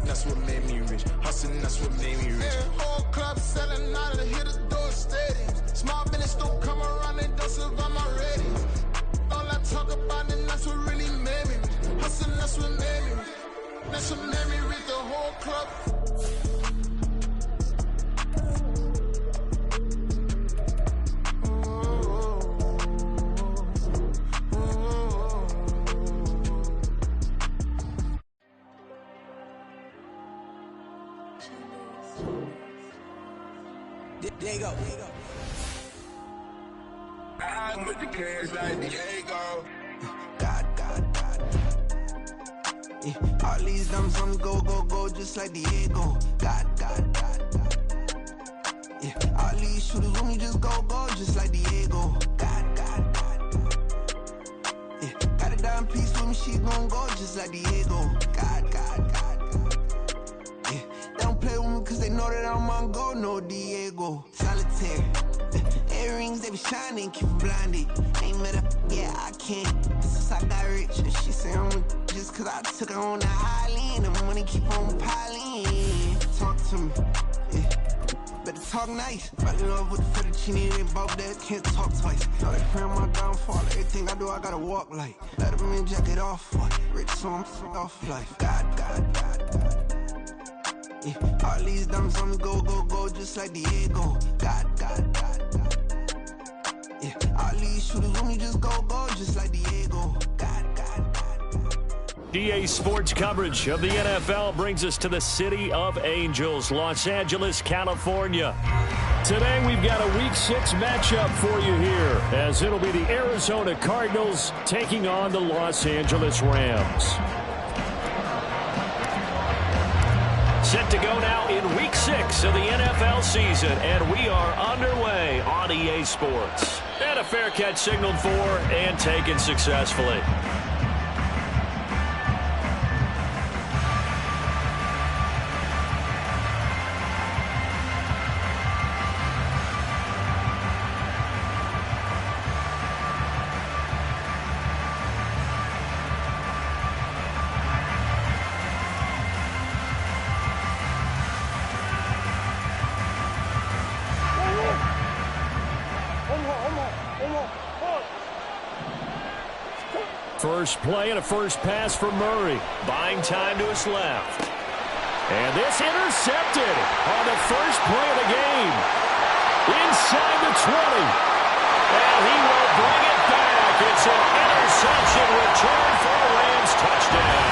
That's what made me rich. Hustling, that's what made me rich. Yeah, whole club selling out of here to doing stadiums. Small business don't come around, they don't survive my radius. All I talk about, and that's what really made me rich. Hustling, that's what made me rich. That's what made me read the whole club. There you go. I'm with the cash like Diego. God. Yeah, all these dumps on go, just like Diego. God. Yeah, all these shooters when we just go, just like Diego. God. Yeah, got a dime piece with me, she gon' go just like Diego. God. Yeah, they don't play with me cause they know that I'm on go, no Diego. Solitaire. Earrings, they be shining, keep me blinded. Ain't met up, yeah, I can't. Since I got rich, she say I'm just cause I took her on the island. The money keep on piling. Talk to me, yeah. Better talk nice. Right in love with the fettuccine and both that can't talk twice. Know they pray on my downfall. Everything I do, I gotta walk like. Let them in, jacket off. Rich, so I'm off life. God. Yeah, all these dumps on me go, just like Diego. God. Yeah, all these shooters when we just go, just like Diego. God. EA Sports coverage of the NFL brings us to the City of Angels, Los Angeles, California. Today we've got a Week 6 matchup for you here, as it'll be the Arizona Cardinals taking on the Los Angeles Rams. Set to go now in Week 6 of the NFL season, and we are underway on EA Sports. And a fair catch signaled for and taken successfully. First play and a first pass for Murray. Buying time to his left. And this intercepted on the first play of the game. Inside the 20. And he will bring it back. It's an interception return for a Rams touchdown.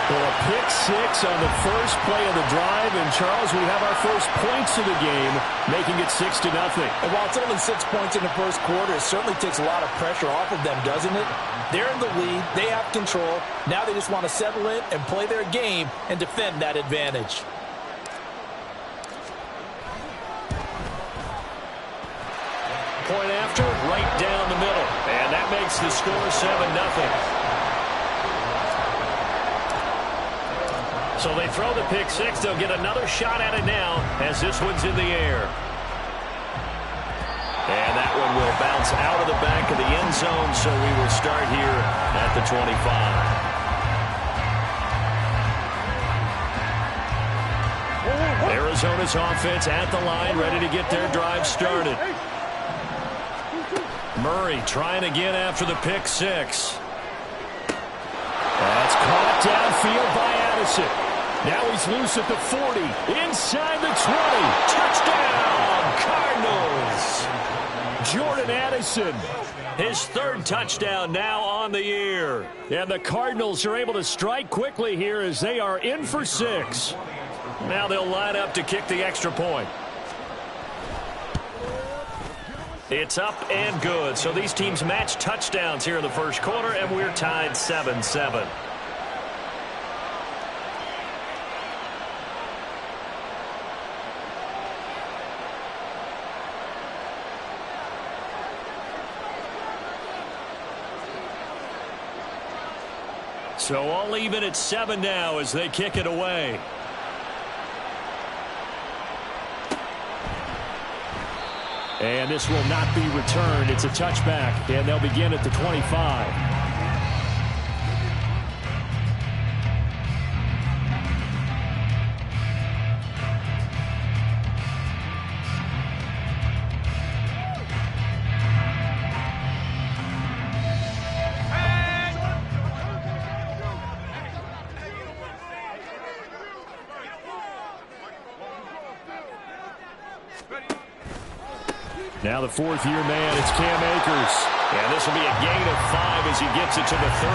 Well, a pick 6 on the first play of the drive. And, Charles, we have our first points of the game, making it 6-0. And while it's only 6 points in the first quarter, it certainly takes a lot of pressure off of them, doesn't it? They're in the lead. They have control. Now they just want to settle in and play their game and defend that advantage. Point after, right down the middle. And that makes the score 7-0. So they throw the pick six. They'll get another shot at it now as this one's in the air. And that one will bounce out of the back of the end zone, so we will start here at the 25. Arizona's offense at the line, ready to get their drive started. Murray trying again after the pick six. That's caught downfield by Addison. Now he's loose at the 40, inside the 20. Touchdown, Cardinals. Jordan Addison, his third touchdown now on the year. And the Cardinals are able to strike quickly here as they are in for 6. Now they'll line up to kick the extra point. It's up and good. So these teams match touchdowns here in the first quarter, and we're tied 7-7. So all even at 7 now as they kick it away. And this will not be returned. It's a touchback, and they'll begin at the 25. Now the fourth-year man, it's Cam Akers. And this will be a gain of 5 as he gets it to the 30.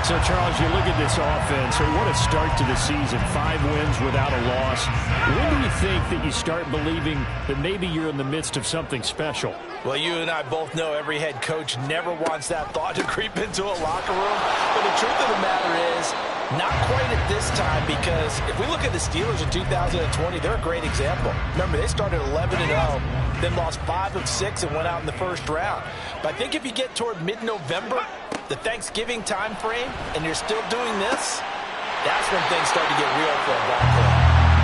So, Charles, you look at this offense, what a start to the season. 5 wins without a loss. When do you think that you start believing that maybe you're in the midst of something special? Well, you and I both know every head coach never wants that thought to creep into a locker room. But the truth of the matter is, not quite at this time, because if we look at the Steelers in 2020, they're a great example. Remember, they started 11-0, then lost 5 of 6 and went out in the first round. But I think if you get toward mid-November, the Thanksgiving time frame, and you're still doing this, that's when things start to get real for a ball player.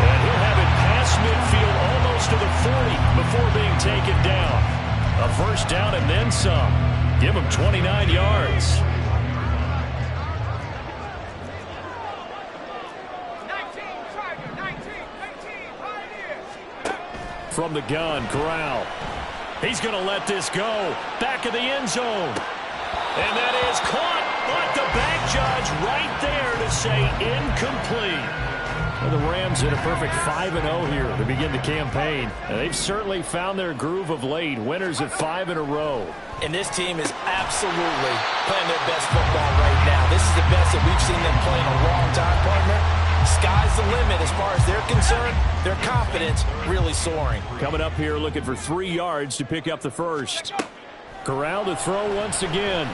And he'll have it past midfield almost to the 40 before being taken down. A first down and then some. Give him 29 yards. From the gun, Corral. He's going to let this go. Back of the end zone. And that is caught, but the back judge right there to say incomplete. Well, the Rams in a perfect 5-0 here to begin the campaign. And they've certainly found their groove of late. Winners of 5 in a row. And this team is absolutely playing their best football right now. This is the best that we've seen them play in a long time, partner. Sky's the limit as far as they're concerned. Their confidence really soaring. Coming up here looking for 3 yards to pick up the first. Corral to throw once again.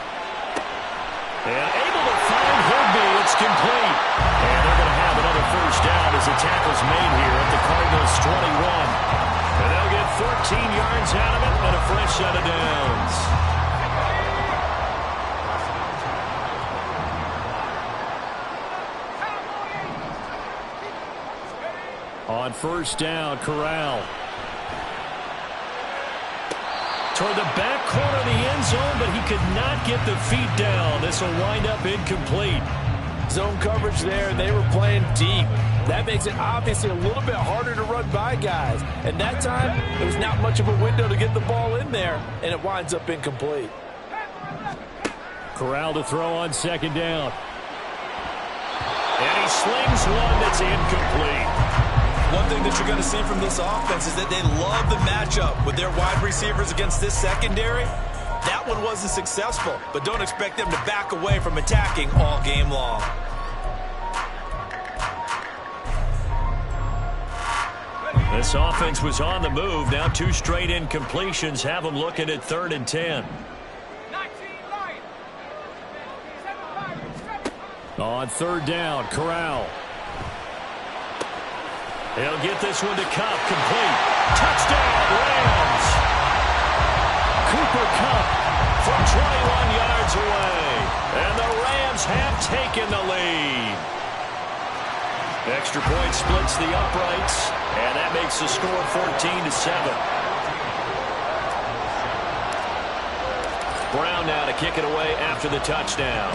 And able to find Higbee. It's complete. And they're going to have another first down as the tackle's made here at the Cardinals 21. And they'll get 14 yards out of it and a fresh set of downs. On first down, Corral. Toward the back corner of the end zone, but he could not get the feet down. This will wind up incomplete. Zone coverage there. They were playing deep. That makes it obviously a little bit harder to run by guys. And that time, there was not much of a window to get the ball in there, and it winds up incomplete. Corral to throw on second down. And he slings one that's incomplete. One thing that you're going to see from this offense is that they love the matchup with their wide receivers against this secondary. That one wasn't successful, but don't expect them to back away from attacking all game long. This offense was on the move. Now 2 straight incompletions have them looking at 3rd and 10. On 3rd down, Corral. He'll get this one to Kupp, complete. Touchdown, Rams! Cooper Kupp from 21 yards away. And the Rams have taken the lead. Extra point splits the uprights, and that makes the score 14-7. Brown now to kick it away after the touchdown.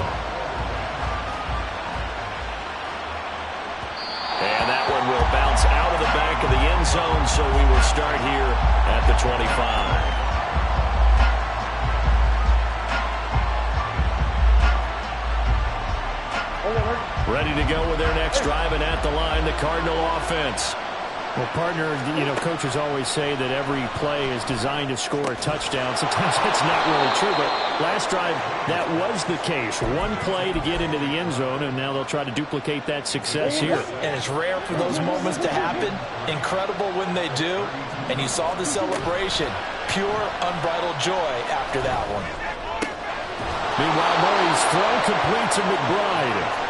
And that one will bounce out of the back of the end zone, so we will start here at the 25. Ready to go with their next drive, and at the line, the Cardinal offense. Well, partner, coaches always say that every play is designed to score a touchdown. Sometimes that's not really true, but last drive, that was the case. One play to get into the end zone, and now they'll try to duplicate that success here. And it's rare for those moments to happen. Incredible when they do. And you saw the celebration. Pure, unbridled joy after that one. Meanwhile, Murray's throw complete to McBride.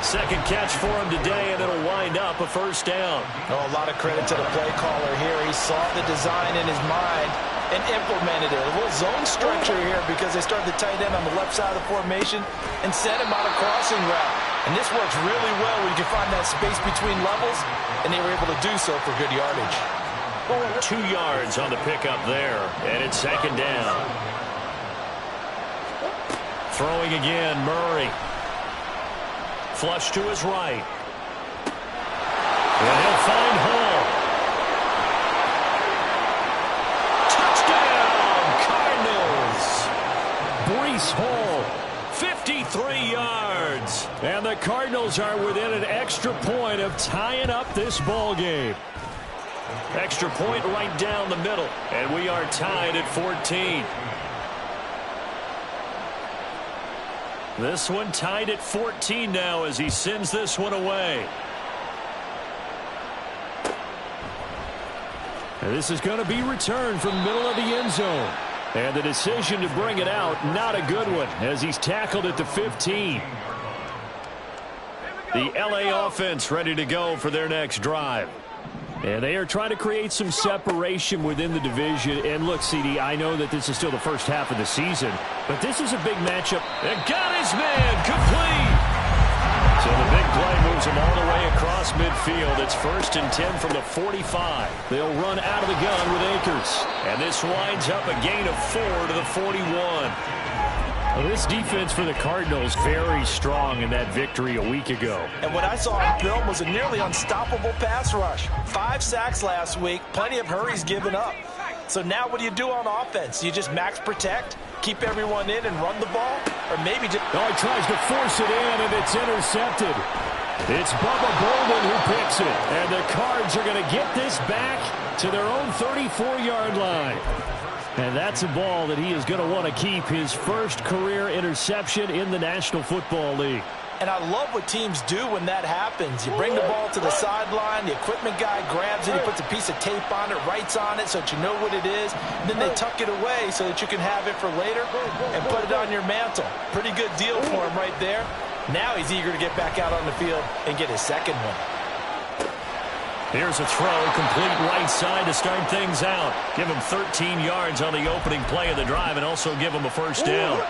Second catch for him today, and it'll wind up a first down. Oh, a lot of credit to the play caller here. He saw the design in his mind and implemented it. A little zone structure here because they started the tight end on the left side of the formation and sent him on a crossing route. And this works really well where you can find that space between levels, and they were able to do so for good yardage. 2 yards on the pickup there, and it's second down. Throwing again, Murray. Flush to his right. And he'll find Hall. Touchdown, Cardinals. Breece Hall, 53 yards. And the Cardinals are within an extra point of tying up this ball game. Extra point right down the middle. And we are tied at 14. This one tied at 14 now as he sends this one away. And this is going to be returned from the middle of the end zone. And the decision to bring it out, not a good one, as he's tackled at the 15. The LA offense ready to go for their next drive. And they are trying to create some separation within the division. And look, CD, I know that this is still the first half of the season, but this is a big matchup. And got his man complete. So the big play moves him all the way across midfield. It's 1st and 10 from the 45. They'll run out of the gun with Akers. And this winds up a gain of 4 to the 41. Well, this defense for the Cardinals very strong in that victory a week ago. And what I saw on film was a nearly unstoppable pass rush. 5 sacks last week, plenty of hurries given up. So now what do you do on offense? You just max protect, keep everyone in and run the ball? Or maybe just... Oh, he tries to force it in, and it's intercepted. It's Bubba Bolden who picks it. And the Cards are going to get this back to their own 34-yard line. And that's a ball that he is going to want to keep, his first career interception in the National Football League. And I love what teams do when that happens. You bring the ball to the sideline, the equipment guy grabs it, he puts a piece of tape on it, writes on it so that you know what it is, and then they tuck it away so that you can have it for later and put it on your mantle. Pretty good deal for him right there. Now he's eager to get back out on the field and get his second one. Here's a throw, complete right side to start things out. Give him 13 yards on the opening play of the drive and also give him a first down.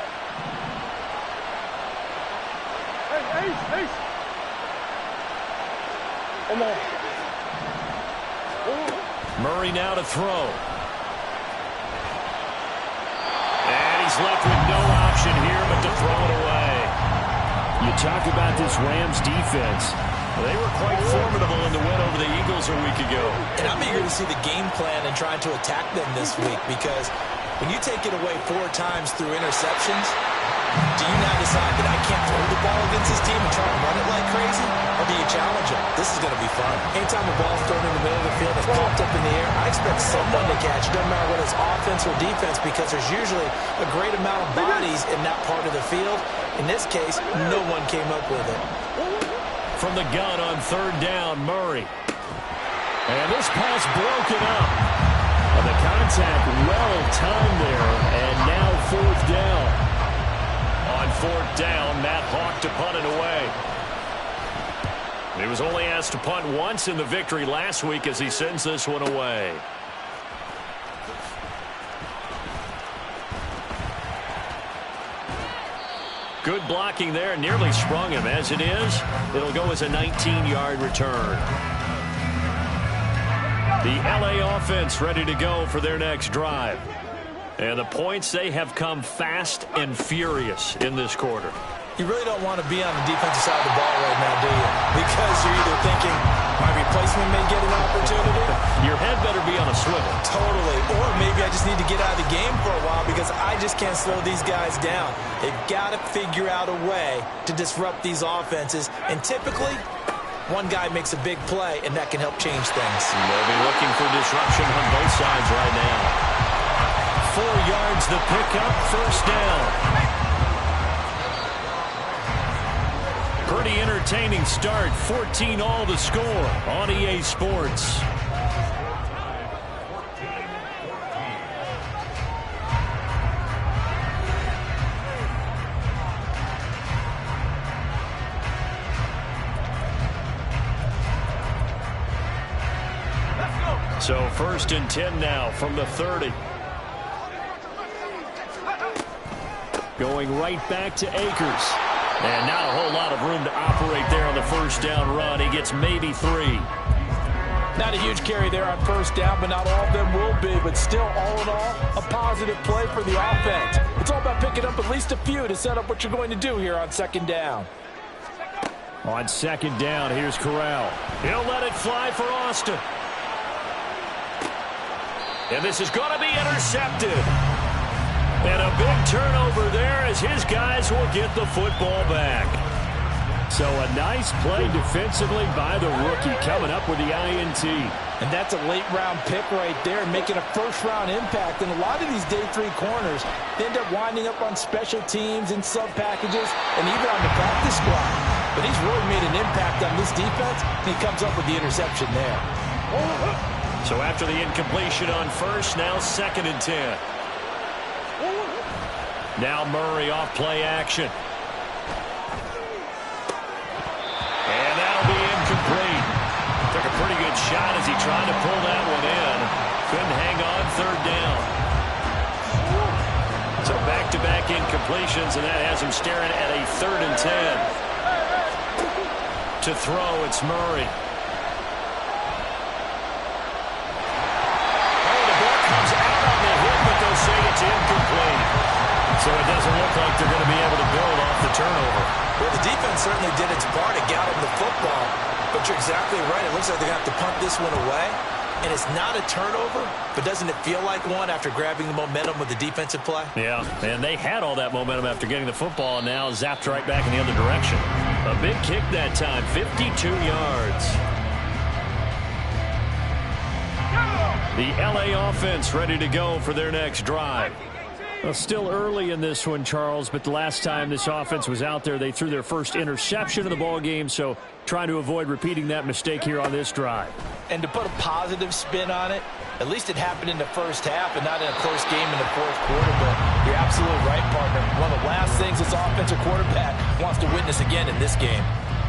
Murray now to throw. And he's left with no option here but to throw it away. You talk about this Rams defense. They were quite formidable in the win over the Eagles a week ago. And I'm eager to see the game plan and trying to attack them this week because when you take it away 4 times through interceptions, do you now decide that I can't throw the ball against this team and try to run it like crazy? Or do you challenge them? This is going to be fun. Anytime the ball's thrown in the middle of the field, it's popped up in the air, I expect someone to catch it, no matter whether it's offense or defense, because there's usually a great amount of bodies in that part of the field. In this case, no one came up with it. From the gun on 3rd down, Murray. And this pass broken up. And the contact well-timed there, and now 4th down. On 4th down, Matt Hawk to punt it away. He was only asked to punt once in the victory last week as he sends this one away. Good blocking there, nearly sprung him. As it is, it'll go as a 19-yard return. The LA offense ready to go for their next drive. And the points, they have come fast and furious in this quarter. You really don't want to be on the defensive side of the ball right now, do you? Because you're either thinking, my replacement may get an opportunity. Your head better be on a swivel. Totally. Or maybe I just need to get out of the game for a while because I just can't slow these guys down. They've got to figure out a way to disrupt these offenses. And typically, one guy makes a big play, and that can help change things. They'll be looking for disruption on both sides right now. 4 yards the pickup, 1st down. Pretty entertaining start. 14-all the score on EA Sports. So 1st and 10 now from the 30. Going right back to Akers. And not a whole lot of room to operate there on the 1st down run. He gets maybe 3. Not a huge carry there on 1st down, but not all of them will be. But still, all in all, a positive play for the offense. It's all about picking up at least a few to set up what you're going to do here on 2nd down. On 2nd down, here's Corral. He'll let it fly for Austin. And this is going to be intercepted. And a big turnover there as his guys will get the football back. So a nice play defensively by the rookie coming up with the INT. And that's a late-round pick right there, making a first-round impact. And a lot of these day 3 corners, they end up winding up on special teams and sub-packages and even on the practice squad. But he's really made an impact on this defense, and he comes up with the interception there. So after the incompletion on 1st, now 2nd and 10. Now Murray off play action. And that'll be incomplete. Took a pretty good shot as he tried to pull that one in. Couldn't hang on 3rd down. So back-to-back incompletions, and that has him staring at a 3rd and 10. To throw, it's Murray. Oh, the ball comes out on the hit, but they'll say it's incomplete. So it doesn't look like they're going to be able to build off the turnover. Well, the defense certainly did its part. It got him the football. But you're exactly right. It looks like they're going to have to punt this one away. And it's not a turnover, but doesn't it feel like one after grabbing the momentum with the defensive play? Yeah, and they had all that momentum after getting the football, and now zapped right back in the other direction. A big kick that time, 52 yards. The LA offense ready to go for their next drive. Well, still early in this one, Charles, but the last time this offense was out there, they threw their first interception of the ball game, so trying to avoid repeating that mistake here on this drive. And to put a positive spin on it, at least it happened in the 1st half and not in a close game in the 4th quarter, but you're absolutely right, partner. One of the last things this offensive quarterback wants to witness again in this game.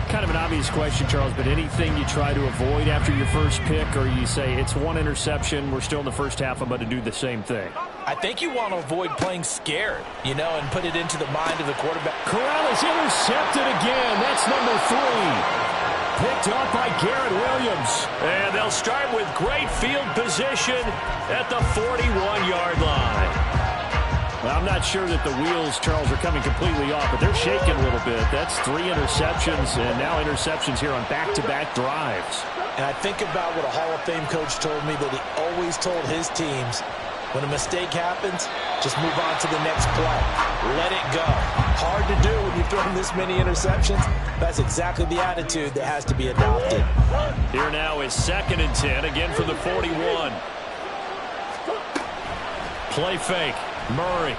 Kind of an obvious question, Charles, but anything you try to avoid after your first pick, or you say it's one interception, we're still in the 1st half, I'm about to do the same thing? I think you want to avoid playing scared, you know, and put it into the mind of the quarterback. Corral is intercepted again. That's number 3. Picked up by Garrett Williams. And they'll start with great field position at the 41-yard line. Well, I'm not sure that the wheels, Charles, are coming completely off, but they're shaking a little bit. That's 3 interceptions, and now interceptions here on back-to-back drives. And I think about what a Hall of Fame coach told me, that he always told his teams, when a mistake happens, just move on to the next play. Let it go. Hard to do when you've thrown this many interceptions. That's exactly the attitude that has to be adopted. Here now is 2nd and 10, again from the 41. Play fake. Murray.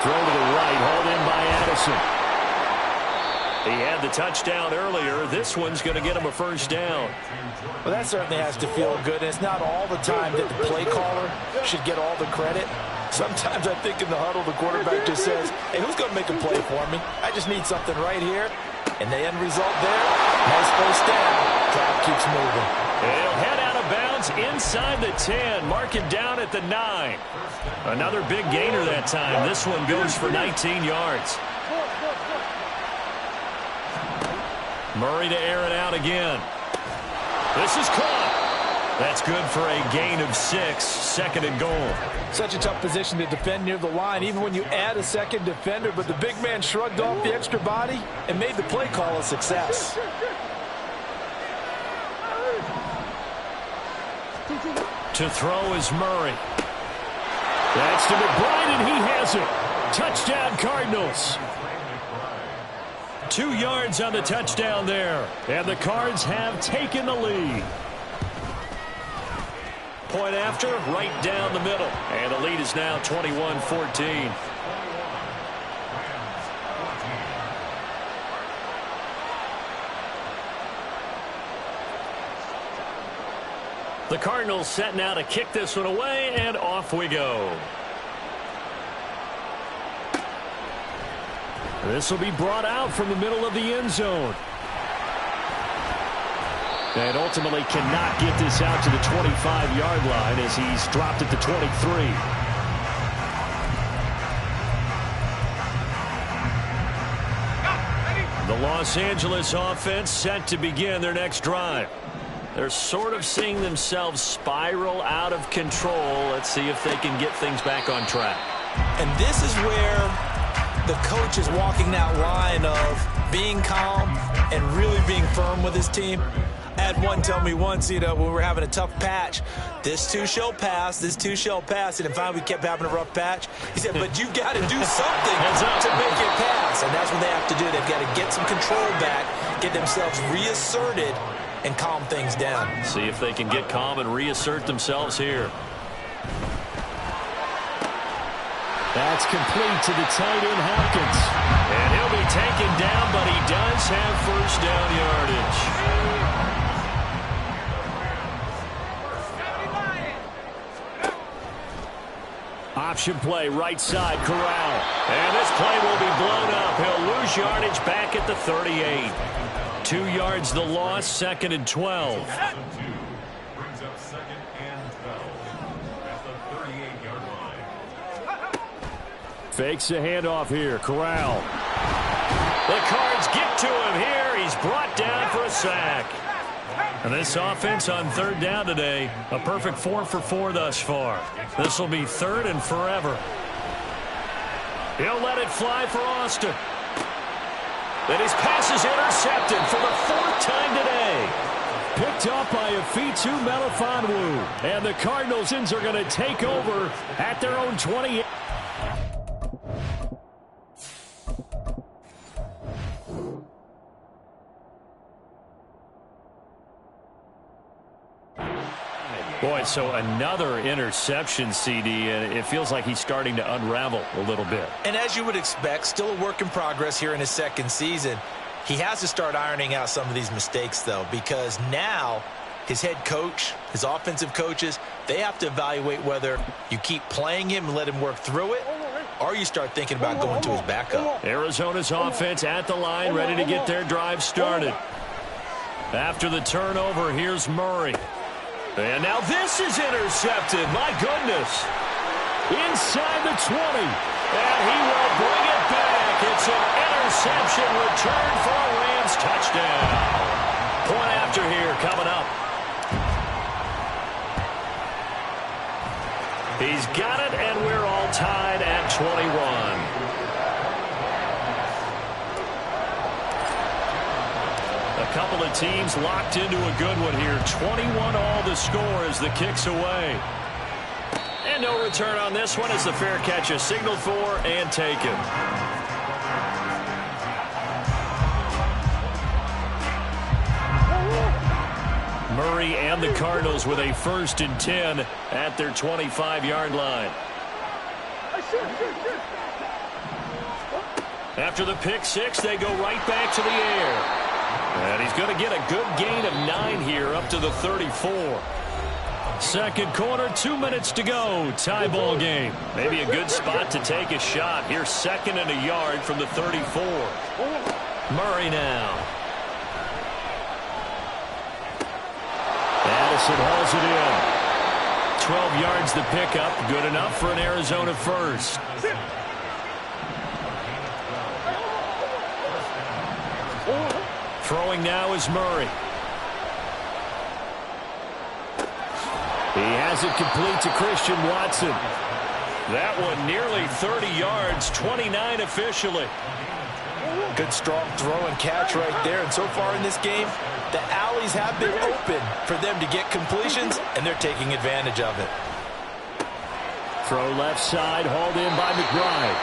Throw to the right, hauled in by Addison. He had the touchdown earlier. This one's going to get him a first down. Well, that certainly has to feel good. And it's not all the time that the play caller should get all the credit. Sometimes I think in the huddle, the quarterback just says, hey, who's going to make a play for me? I just need something right here. And the end result there, nice first down. Drive keeps moving. He'll head out of bounds inside the 10. Mark him down at the 9. Another big gainer that time. This one goes for 19 yards. Murray to air it out again. This is caught. That's good for a gain of 6. Second and goal. Such a tough position to defend near the line, even when you add a second defender, but the big man shrugged off the extra body and made the play call a success. To throw is Murray. That's to McBride, and he has it. Touchdown, Cardinals. 2 yards on the touchdown there. And the Cards have taken the lead. Point after, right down the middle. And the lead is now 21-14. The Cardinals set now to kick this one away, and off we go. This will be brought out from the middle of the end zone. And ultimately cannot get this out to the 25-yard line as he's dropped at the 23. The Los Angeles offense set to begin their next drive. They're sort of seeing themselves spiral out of control. Let's see if they can get things back on track. And this is where the coach is walking that line of being calm and really being firm with his team. I had one tell me once, when we were having a tough patch, this too shall pass, this too shall pass. And finally we kept having a rough patch. He said, but you've got to do something to make it pass. And that's what they have to do. They've got to get some control back, get themselves reasserted, and calm things down. See if they can get calm and reassert themselves here. That's complete to the tight end, Hopkins. And he'll be taken down, but he does have first down yardage. Option play, right side, Corral. And this play will be blown up. He'll lose yardage back at the 38. 2 yards the loss, second and 12. Brings up second and 12 at the 38-yard line. Fakes a handoff here, Corral. The Cards get to him here. He's brought down for a sack. And this offense on third down today, a perfect 4 for 4 thus far. This will be third and forever. He'll let it fly for Austin. Then his pass is intercepted for the 4th time today. Picked up by Afitu Melifonwu. And the Cardinals are going to take over at their own 28. Boy, so another interception, CD, and it feels like he's starting to unravel a little bit. And as you would expect, still a work in progress here in his second season. He has to start ironing out some of these mistakes, though, because now his head coach, his offensive coaches, they have to evaluate whether you keep playing him and let him work through it, or you start thinking about going to his backup. Arizona's offense at the line, ready to get their drive started. After the turnover, here's Murray. And now this is intercepted. My goodness. Inside the 20. And he will bring it back. It's an interception return for a Rams touchdown. Point after here coming up. He's got it, and we're all tied at 21. A couple of teams locked into a good one here. 21 all the score as the kick's away. And no return on this one as the fair catch is signaled for and taken. Murray and the Cardinals with a 1st and 10 at their 25-yard line. After the pick six, they go right back to the air. And he's going to get a good gain of 9 here up to the 34. Second quarter, 2 minutes to go. Tie ball game. Maybe a good spot to take a shot. Here's 2nd and a yard from the 34. Murray now. Addison hauls it in. 12 yards the pickup. Good enough for an Arizona first. Throwing now is Murray. He has it complete to Christian Watson. That one nearly 30 yards, 29 officially. Good strong throw and catch right there. And so far in this game, the alleys have been open for them to get completions, and they're taking advantage of it. Throw left side, hauled in by McBride.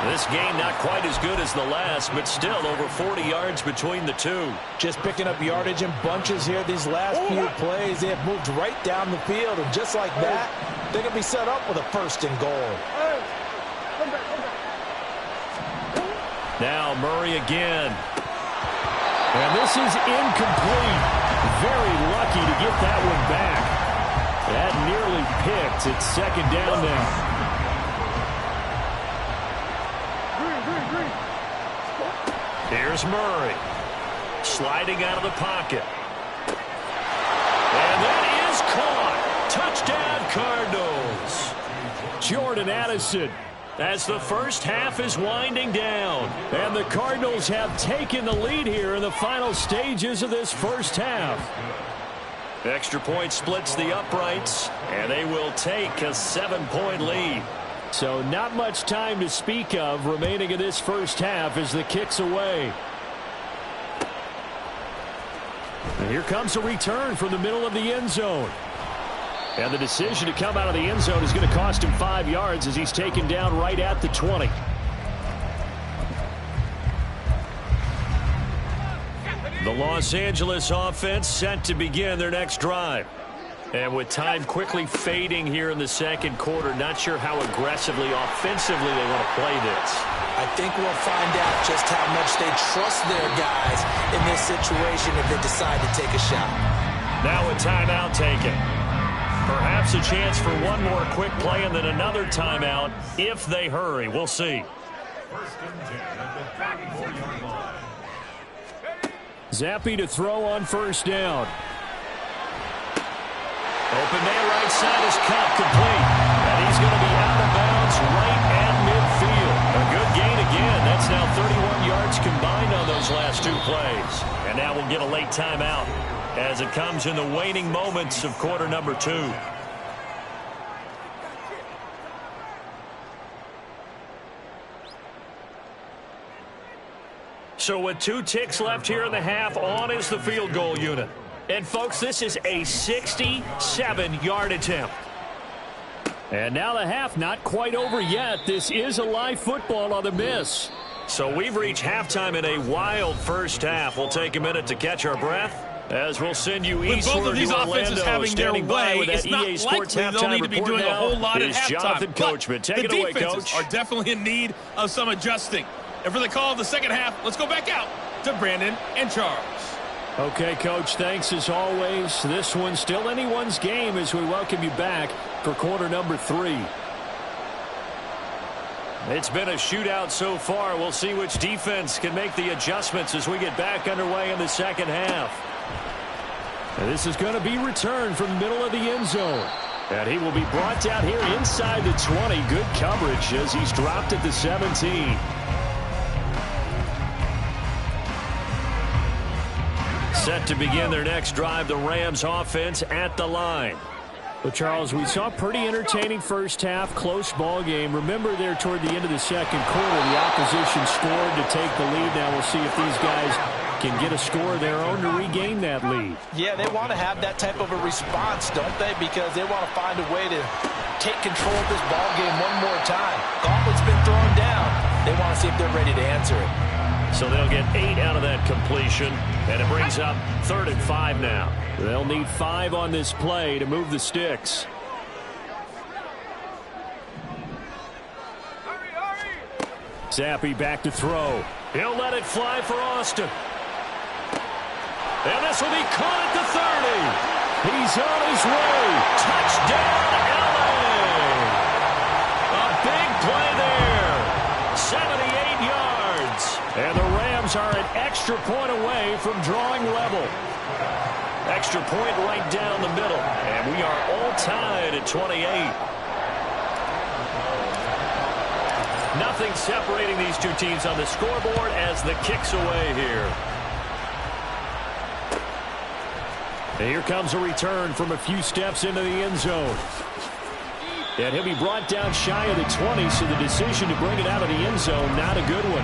This game not quite as good as the last, but still over 40 yards between the two. Just picking up yardage in bunches here these last few plays. They have moved right down the field, and just like that, they're going to be set up with a 1st and goal. Now Murray again. And this is incomplete. Very lucky to get that one back. That nearly picked. It's 2nd down now. Here's Murray. Sliding out of the pocket. And that is caught. Touchdown, Cardinals. Jordan Addison, as the first half is winding down. And the Cardinals have taken the lead here in the final stages of this first half. Extra point splits the uprights, and they will take a 7-point lead. So not much time to speak of remaining in this first half as the kick's away. And here comes a return from the middle of the end zone. And the decision to come out of the end zone is going to cost him 5 yards as he's taken down right at the 20. The Los Angeles offense set to begin their next drive. And with time quickly fading here in the second quarter, not sure how aggressively, offensively they want to play this. I think we'll find out just how much they trust their guys in this situation if they decide to take a shot. Now a timeout taken. Perhaps a chance for one more quick play and then another timeout if they hurry. We'll see. 1st and 10 at the 34-yard line. Zappe to throw on 1st down. Open man right side is cut complete. And he's going to be out of bounds right at midfield. A good gain again. That's now 31 yards combined on those last 2 plays. And now we'll get a late timeout as it comes in the waning moments of quarter number 2. So with 2 ticks left here in the half, on is the field goal unit. And, folks, this is a 67-yard attempt. And now the half not quite over yet. This is a live football on the miss. So we've reached halftime in a wild first half. We'll take a minute to catch our breath as we'll send you eastward. With both of these offenses having their way, it's not likely they'll need to be doing a whole lot at halftime. Jonathan Coachman. Take it away, Coach. The defenses are definitely in need of some adjusting. And for the call of the second half, let's go back out to Brandon and Charles. Okay, Coach, thanks as always. This one's still anyone's game as we welcome you back for quarter number 3. It's been a shootout so far. We'll see which defense can make the adjustments as we get back underway in the second half. And this is going to be returned from the middle of the end zone. And he will be brought down here inside the 20. Good coverage as he's dropped at the 17. Set to begin their next drive, the Rams offense at the line. Well, Charles, we saw a pretty entertaining first half, close ball game. Remember there toward the end of the second quarter, the opposition scored to take the lead. Now we'll see if these guys can get a score of their own to regain that lead. Yeah, they want to have that type of a response, don't they? Because they want to find a way to take control of this ball game one more time. Gauntlet's been thrown down. They want to see if they're ready to answer it. So they'll get 8 out of that completion, and it brings up 3rd and 5 now. They'll need 5 on this play to move the sticks. Zappe back to throw. He'll let it fly for Austin. And this will be caught at the 30. He's on his way. Touchdown, LA. A big play there. 78 yards. And the Rams are an extra point away from drawing level. Extra point right down the middle. And we are all tied at 28. Nothing separating these two teams on the scoreboard as the kick's away here. And here comes a return from a few steps into the end zone. And he'll be brought down shy of the 20, so the decision to bring it out of the end zone, not a good one.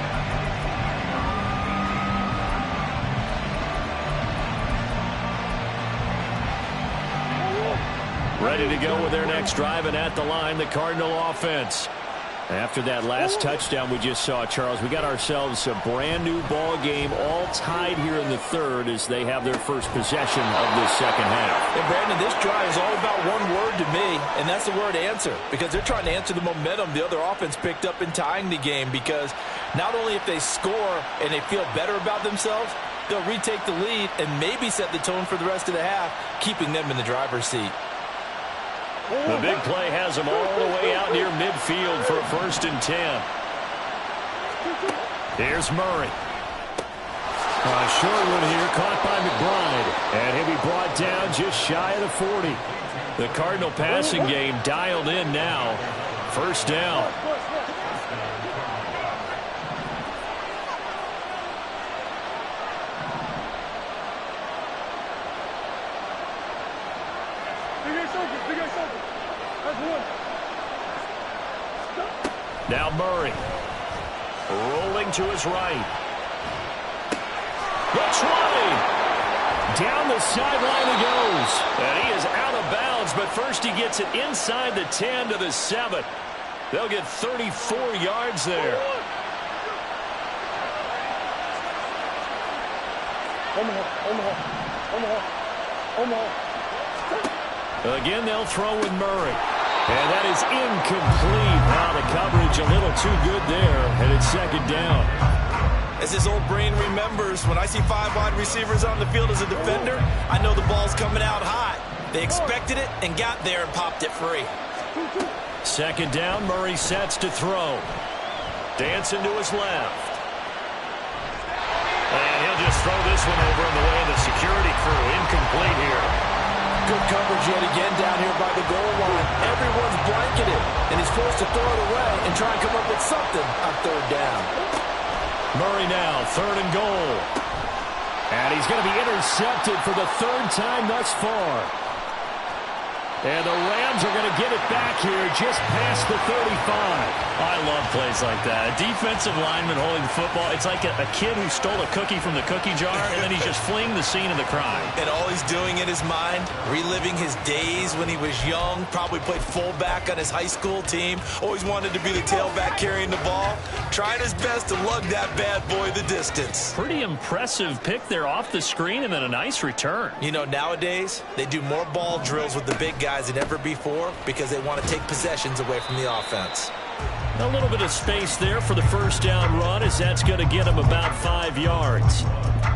Ready to go with their next drive, and at the line, the Cardinal offense. After that last touchdown we just saw, Charles, we got ourselves a brand-new ball game, all tied here in the third as they have their first possession of this second half. And, Brandon, this drive is all about one word to me, and that's the word answer, because they're trying to answer the momentum the other offense picked up in tying the game, because not only if they score and they feel better about themselves, they'll retake the lead and maybe set the tone for the rest of the half, keeping them in the driver's seat. The big play has them all the way out near midfield for a 1st and 10. Here's Murray. A short one here, caught by McBride. And he'll be brought down just shy of the 40. The Cardinal passing game dialed in now. 1st down. Now Murray. Rolling to his right. The 20. Down the sideline he goes. And he is out of bounds, but first he gets it inside the 10 to the 7. They'll get 34 yards there. Again, they'll throw with Murray. And that is incomplete. Wow, the coverage a little too good there, and it's 2nd down. As his old brain remembers, when I see 5 wide receivers on the field as a defender, I know the ball's coming out hot. They expected it and got there and popped it free. 2nd down, Murray sets to throw. Dancing to his left. And he'll just throw this one over in the way of the security crew. Incomplete here. Good coverage yet again down here by the goal line. Everyone's blanketed, and he's forced to throw it away and try and come up with something on 3rd down. Murray now, 3rd and goal. And he's going to be intercepted for the 3rd time thus far. And the Rams are going to get it back here just past the 35. I love plays like that. A defensive lineman holding the football. It's like a kid who stole a cookie from the cookie jar, and then he's just fleeing the scene of the crime. And all he's doing in his mind, reliving his days when he was young, probably played fullback on his high school team, always wanted to be the tailback carrying the ball, trying his best to lug that bad boy the distance. Pretty impressive pick there off the screen, and then a nice return. You know, nowadays, they do more ball drills with the big guys than ever before because they want to take possessions away from the offense. A little bit of space there for the 1st down run, as that's going to get him about 5 yards.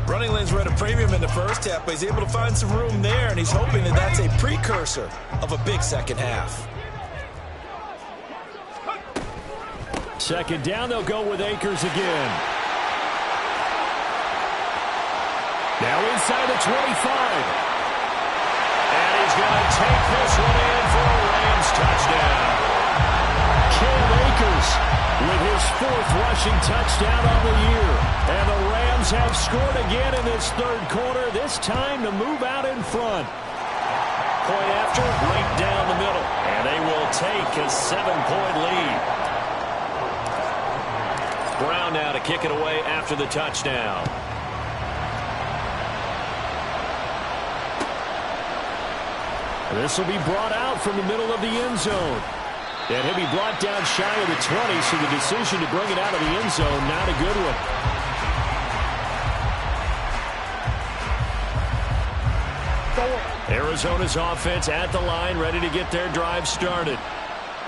Running lanes were at a premium in the first half, but he's able to find some room there, and he's hoping that that's a precursor of a big second half. 2nd down, they'll go with Akers again. Now inside the 25. And he's going to take this one in for a Rams touchdown. Cam Akers with his 4th rushing touchdown on the year. And the Rams have scored again in this 3rd quarter, this time to move out in front. Point after, right down the middle. And they will take a 7-point lead. Brown now to kick it away after the touchdown. This will be brought out from the middle of the end zone. And he'll be brought down shy of the 20, so the decision to bring it out of the end zone, not a good one. Arizona's offense at the line, ready to get their drive started.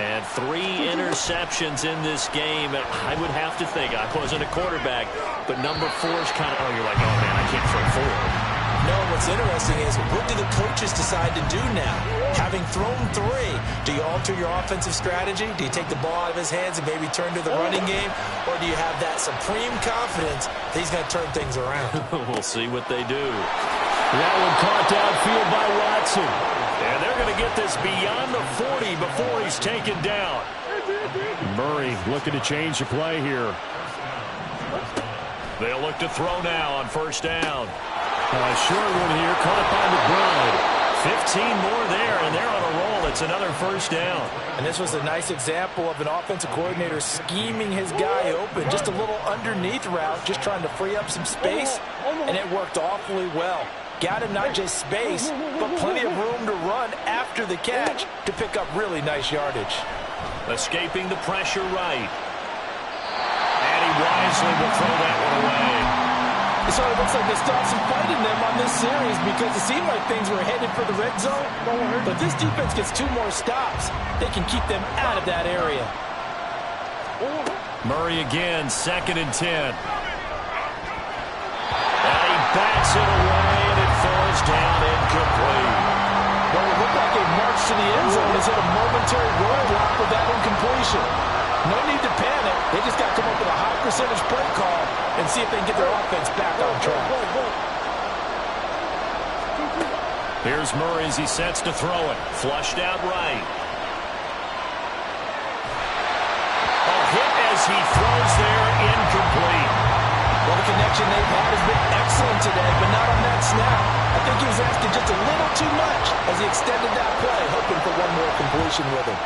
And 3 interceptions in this game. I would have to think, I wasn't a quarterback, but number 4 is kind of, oh, you're like, oh, man, I can't throw 4. No, what's interesting is, what do the coaches decide to do now? Having thrown 3, do you alter your offensive strategy? Do you take the ball out of his hands and maybe turn to the running game? Or do you have that supreme confidence that he's going to turn things around? We'll see what they do. That one caught downfield by Watson. And they're going to get this beyond the 40 before he's taken down. Murray looking to change the play here. They'll look to throw now on first down. Short one here, caught by McBride. 15 more there, and they're on a roll. It's another first down. And this was a nice example of an offensive coordinator scheming his guy open. Just a little underneath route, just trying to free up some space, and it worked awfully well. Got him not just space, but plenty of room to run after the catch to pick up really nice yardage. Escaping the pressure right. And he wisely will throw that one away. So it looks like they stopped some fighting them on this series because it seemed like things were headed for the red zone. But this defense gets 2 more stops. They can keep them out of that area. Murray again, 2nd and 10. And he backs it away, and it falls down incomplete. Well, it looked like a march to the end zone is hit a momentary roadblock with that incompletion. No need to panic. They just got to come up with a high percentage play call and see if they can get their offense back on track. Here's Murray as he sets to throw it. Flushed out right. A hit as he throws there, incomplete. Well, the connection they've had has been excellent today, but not on that snap. I think he was asking just a little too much as he extended that play, hoping for one more completion with him.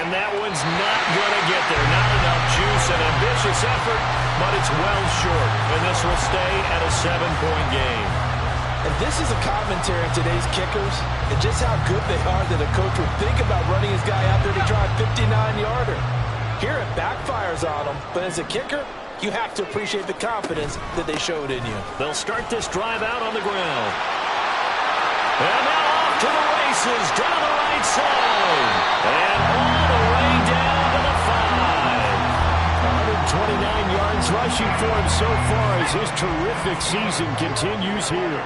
And that one's not going to get there. Not enough juice, an ambitious effort, but it's well short. And this will stay at a 7-point game. And this is a commentary on today's kickers and just how good they are that a coach would think about running his guy out there to try a 59-yarder. Here it backfires on him, but as a kicker, you have to appreciate the confidence that they showed in you. They'll start this drive out on the ground. And now off to the races, down the right side. And all the way down to the 5. 129 yards rushing for him so far as his terrific season continues here.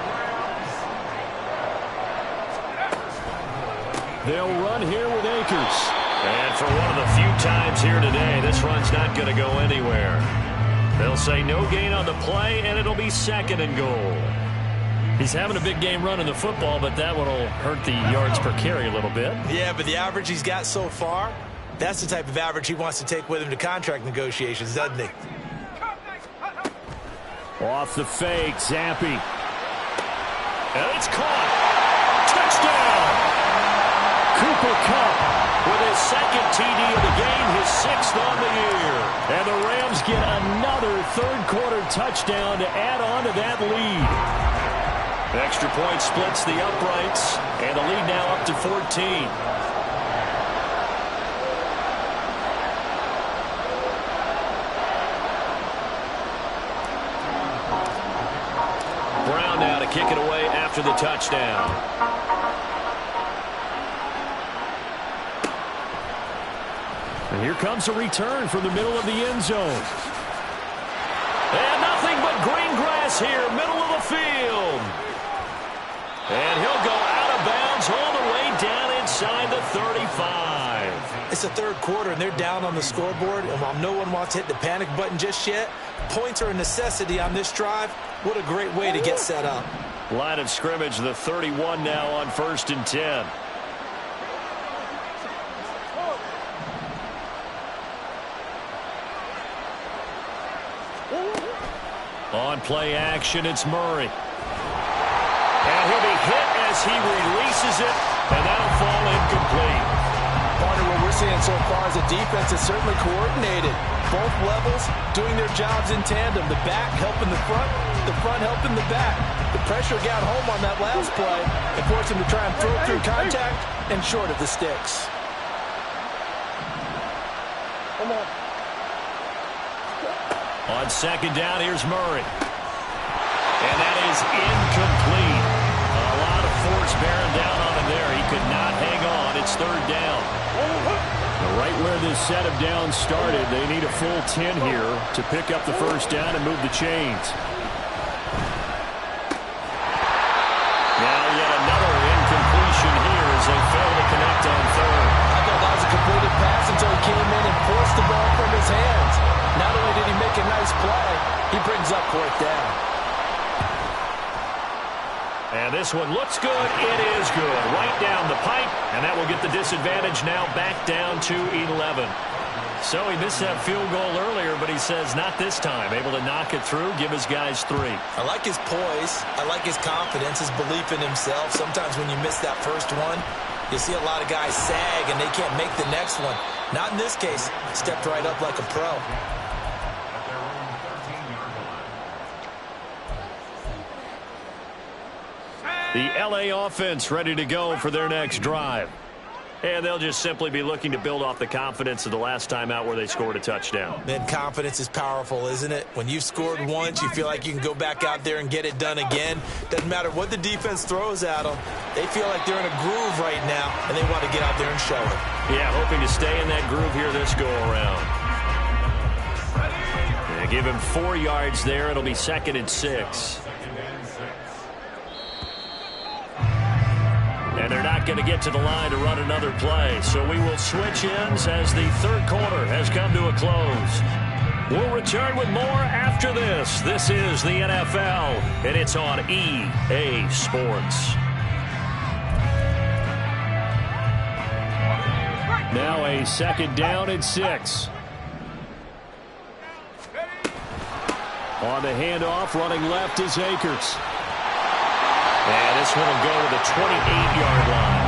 They'll run here with Akers. And for one of the few times here today, this run's not going to go anywhere. They'll say no gain on the play, and it'll be 2nd and goal. He's having a big game running the football, but that one will hurt the yards per carry a little bit. Yeah, but the average he's got so far, that's the type of average he wants to take with him to contract negotiations, doesn't he? Off the fake, Zampi. And it's caught. Touchdown! Cooper Kupp with his 2nd TD of the game, his 6th on the year. And the Rams get another 3rd-quarter touchdown to add on to that lead. Extra point splits the uprights, and the lead now up to 14. Brown now to kick it away after the touchdown. And here comes a return from the middle of the end zone. And nothing but green grass here, middle of the field. And he'll go out of bounds all the way down inside the 35. It's the 3rd quarter, and they're down on the scoreboard. And while no one wants to hit the panic button just yet, points are a necessity on this drive. What a great way to get set up. Line of scrimmage, the 31 now on 1st and 10. On play action, it's Murray. And he'll be hit as he releases it, and that'll fall incomplete. Partner, what we're seeing so far is a defense that's certainly coordinated. Both levels doing their jobs in tandem. The back helping the front helping the back. The pressure got home on that last play and forced him to try and throw through contact and short of the sticks. Come on. On 2nd down, here's Murray. And that is incomplete. A lot of force bearing down on him there. He could not hang on. It's it's third down. Right where this set of downs started, they need a full 10 here to pick up the first down and move the chains. Now yet another incompletion here as they fail to connect on third. I thought that was a completed pass until he came in and forced the ball from his hands. Not only did he make a nice play, he brings up fourth down. And this one looks good. It is good. Right down the pipe, and that will get the disadvantage now back down to 11. So he missed that field goal earlier, but he says not this time. Able to knock it through, give his guys 3. I like his poise. I like his confidence, his belief in himself. Sometimes when you miss that first one, you see a lot of guys sag, and they can't make the next one. Not in this case. Stepped right up like a pro. The L.A. offense ready to go for their next drive. And they'll just simply be looking to build off the confidence of the last time out where they scored a touchdown. Man, confidence is powerful, isn't it? When you've scored once, you feel like you can go back out there and get it done again. Doesn't matter what the defense throws at them. They feel like they're in a groove right now, and they want to get out there and show it. Yeah, hoping to stay in that groove here this go-around. Yeah, give him 4 yards there. It'll be 2nd and 6. And they're not going to get to the line to run another play. So we will switch ends as the third quarter has come to a close. We'll return with more after this. This is the NFL, and it's on EA Sports. Now a 2nd down and 6. On the handoff, running left is Akers. And this one will go to the 28-yard line.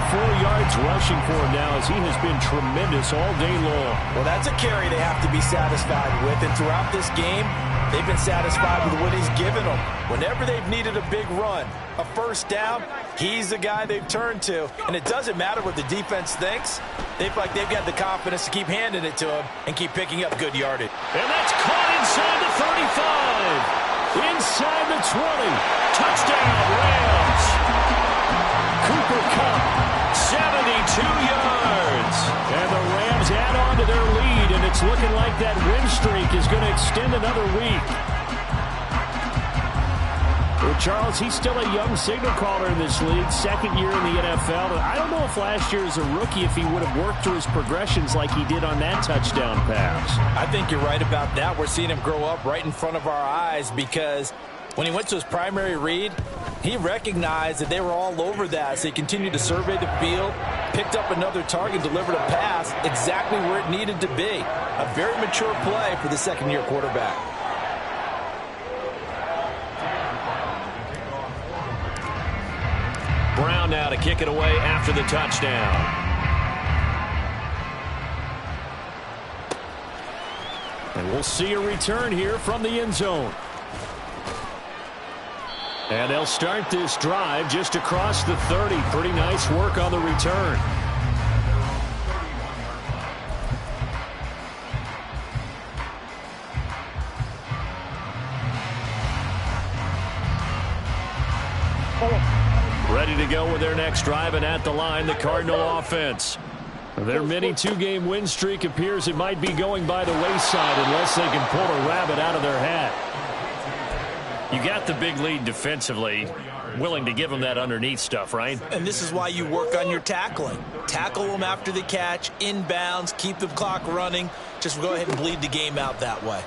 144 yards rushing for him now as he has been tremendous all day long. Well, that's a carry they have to be satisfied with. And throughout this game, they've been satisfied with what he's given them. Whenever they've needed a big run, a first down, he's the guy they've turned to. And it doesn't matter what the defense thinks. They feel like they've got the confidence to keep handing it to him and keep picking up good yardage. And that's caught inside the 35. Inside the 20. Touchdown, Rams. Cooper Kupp, 72 yards. And the Rams add on to their lead, and it's looking like that win streak is going to extend another week. Well, Charles, he's still a young signal caller in this league, 2nd year in the NFL. And I don't know if last year as a rookie if he would have worked through his progressions like he did on that touchdown pass. I think you're right about that. We're seeing him grow up right in front of our eyes because when he went to his primary read, he recognized that they were all over that. So he continued to survey the field, picked up another target, delivered a pass exactly where it needed to be. A very mature play for the 2nd-year quarterback. Brown now to kick it away after the touchdown. And we'll see a return here from the end zone. And they'll start this drive just across the 30. Pretty nice work on the return. Ready to go with their next drive, and at the line, the Cardinal offense. Their mini 2-game win streak appears it might be going by the wayside unless they can pull a rabbit out of their hat. You got the big lead defensively, willing to give them that underneath stuff, right? And this is why you work on your tackling. Tackle them after the catch, inbounds, keep the clock running. Just go ahead and bleed the game out that way.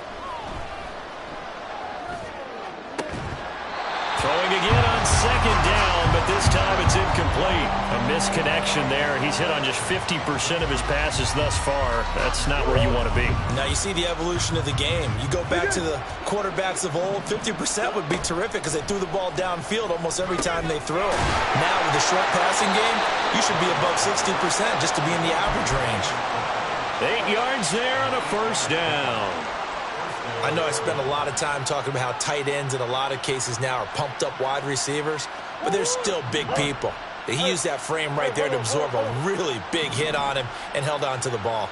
Throwing again on 2nd down, but this time it's incomplete. A misconnection there. He's hit on just 50% of his passes thus far. That's not where you want to be. Now you see the evolution of the game. You go back to the quarterbacks of old, 50% would be terrific because they threw the ball downfield almost every time they threw it. Now with the short passing game, you should be above 60% just to be in the average range. 8 yards there on a first down. I know I spent a lot of time talking about how tight ends in a lot of cases now are pumped up wide receivers, but they're still big people. He used that frame right there to absorb a really big hit on him and held on to the ball.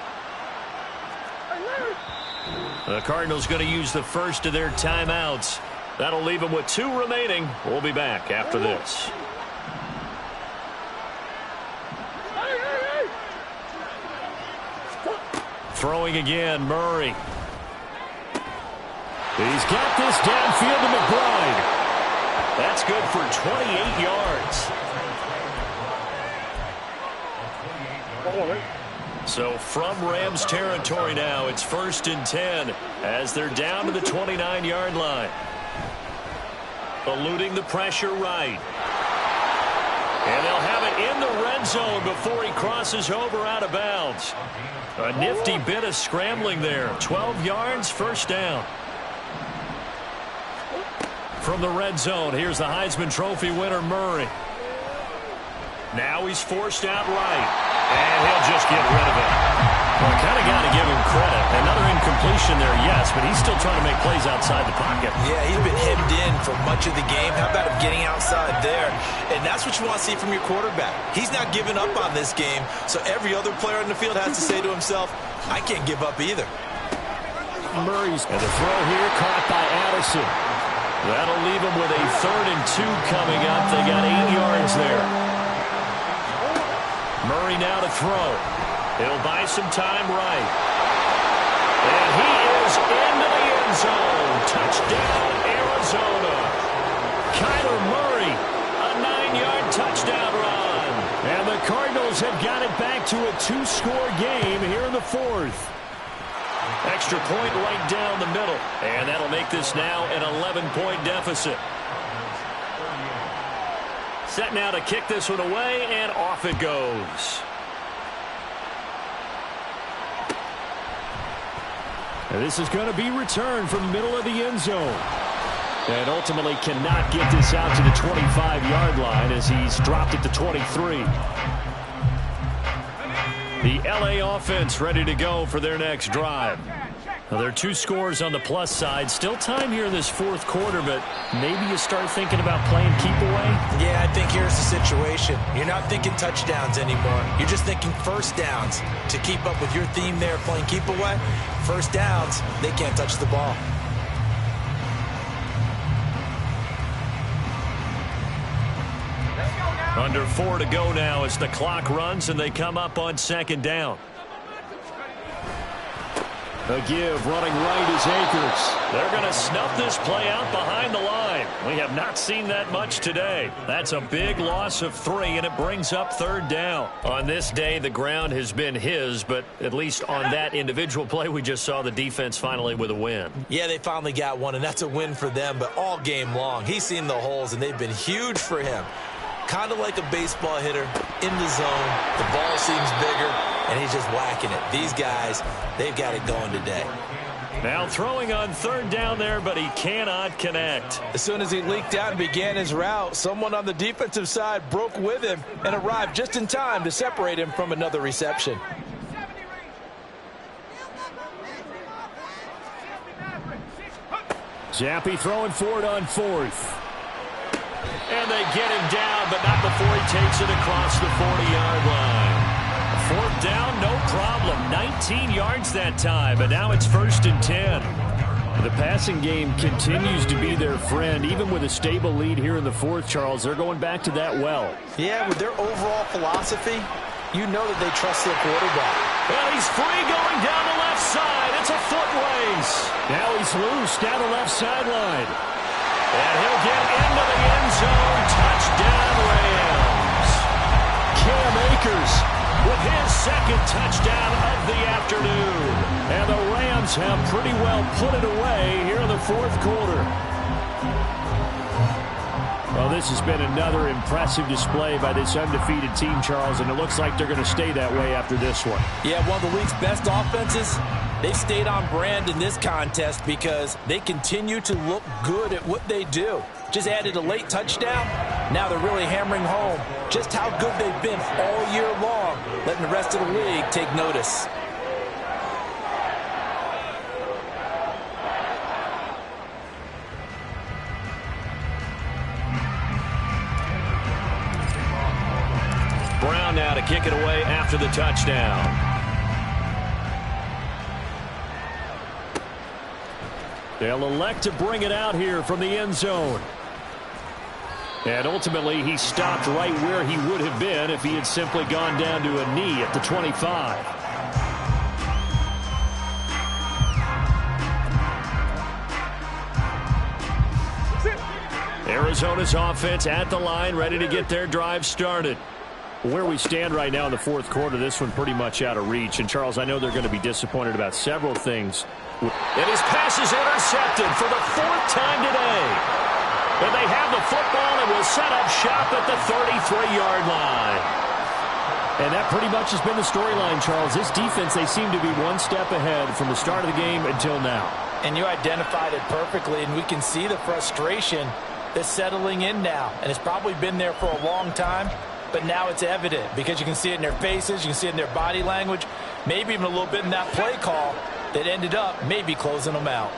The Cardinals going to use the first of their timeouts. That'll leave them with 2 remaining. We'll be back after this. Throwing again, Murray. He's got this downfield to McBride. That's good for 28 yards. So from Rams territory now, it's 1st and 10 as they're down to the 29-yard line. Eluding the pressure right. And they'll have it in the red zone before he crosses over out of bounds. A nifty bit of scrambling there. 12 yards, 1st down. From the red zone, here's the Heisman Trophy winner, Murray. Now he's forced out right. And he'll just get rid of it. Well, I kind of got to give him credit. Another incompletion there, yes, but he's still trying to make plays outside the pocket. Yeah, he's been hemmed in for much of the game. How about him getting outside there? And that's what you want to see from your quarterback. He's not giving up on this game, so every other player in the field has to say to himself, I can't give up either. Murray's and the throw here caught by Addison. That'll leave him with a 3rd and 2 coming up. They got 8 yards there. Murray now to throw. He'll buy some time right. And he is into the end zone. Touchdown, Arizona. Kyler Murray, a 9-yard touchdown run. And the Cardinals have got it back to a 2-score game here in the 4th. Extra point right down the middle. And that'll make this now an 11-point deficit. Set now to kick this one away, and off it goes. And this is going to be returned from the middle of the end zone. And ultimately cannot get this out to the 25-yard line as he's dropped it to 23. The LA offense ready to go for their next drive. Now, there are 2 scores on the plus side. Still time here in this 4th quarter, but maybe you start thinking about playing keep away? Yeah, I think here's the situation. You're not thinking touchdowns anymore. You're just thinking 1st downs. To keep up with your theme there, playing keep away, 1st downs, they can't touch the ball. Under 4 to go now as the clock runs and they come up on 2nd down. A give running right is Akers. They're going to snuff this play out behind the line. We have not seen that much today. That's a big loss of 3, and it brings up 3rd down. On this day, the ground has been his, but at least on that individual play, we just saw the defense finally with a win. Yeah, they finally got one, and that's a win for them, but all game long, he's seen the holes, and they've been huge for him. Kind of like a baseball hitter in the zone. The ball seems bigger, and he's just whacking it. These guys, they've got it going today. Now throwing on 3rd down there, but he cannot connect. As soon as he leaked out and began his route, someone on the defensive side broke with him and arrived just in time to separate him from another reception. Zappi throwing for it on 4th. And they get him down, but not before he takes it across the 40-yard line. 4th down, no problem. 19 yards that time, but now it's 1st and 10. The passing game continues to be their friend. Even with a stable lead here in the 4th, Charles, they're going back to that well. Yeah, with their overall philosophy, you know that they trust their quarterback. Well, he's free going down the left side. It's a foot race. Now he's loose down the left sideline. And he'll get into the end zone. Touchdown, Rams. Cam Akers with his 2nd touchdown of the afternoon. And the Rams have pretty well put it away here in the 4th quarter. Well, this has been another impressive display by this undefeated team, Charles, and it looks like they're going to stay that way after this one. Yeah, one of the league's best offenses. They stayed on brand in this contest because they continue to look good at what they do. Just added a late touchdown. Now they're really hammering home just how good they've been all year long, letting the rest of the league take notice. Brown now to kick it away after the touchdown. They'll elect to bring it out here from the end zone. And ultimately, he stopped right where he would have been if he had simply gone down to a knee at the 25. Arizona's offense at the line, ready to get their drive started. Where we stand right now in the fourth quarter, this one pretty much out of reach. And, Charles, I know they're going to be disappointed about several things. And his pass is intercepted for the fourth time today. And they have the football and will set up shop at the 33-yard line. And that pretty much has been the storyline, Charles. This defense, they seem to be one step ahead from the start of the game until now. And you identified it perfectly, and we can see the frustration that's settling in now. And it's probably been there for a long time, but now it's evident because you can see it in their faces, you can see it in their body language, maybe even a little bit in that play call that ended up maybe closing them out.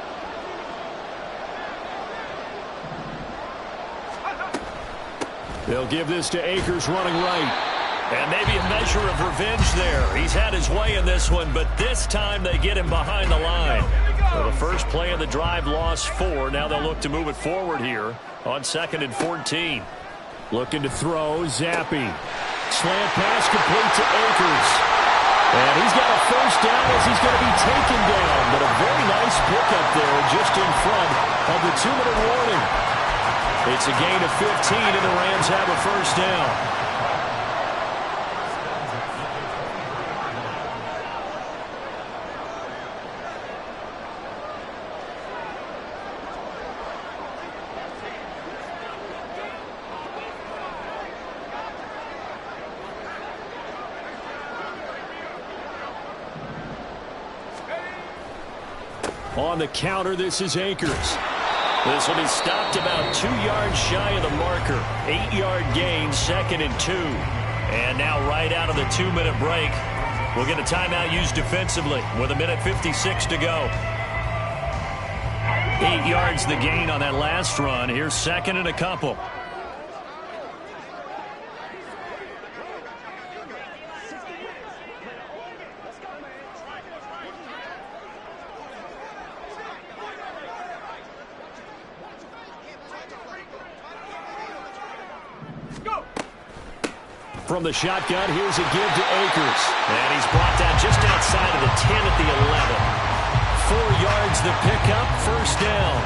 They'll give this to Akers running right. And maybe a measure of revenge there. He's had his way in this one, but this time they get him behind the line. So the first play of the drive lost 4. Now they'll look to move it forward here on 2nd and 14. Looking to throw, Zappi. Slant pass complete to Akers. And he's got a first down as he's going to be taken down. But a very nice pickup there just in front of the 2-minute warning. It's a gain of 15, and the Rams have a first down. On the counter, this is Akers. This will be stopped about 2 yards shy of the marker. 8-yard gain, 2nd and 2. And now right out of the 2-minute break, we'll get a timeout used defensively with 1:56 to go. 8 yards the gain on that last run. Here's 2nd and a couple. From the shotgun, here's a give to Akers. And he's brought down just outside of the 10 at the 11. 4 yards the pickup, first down.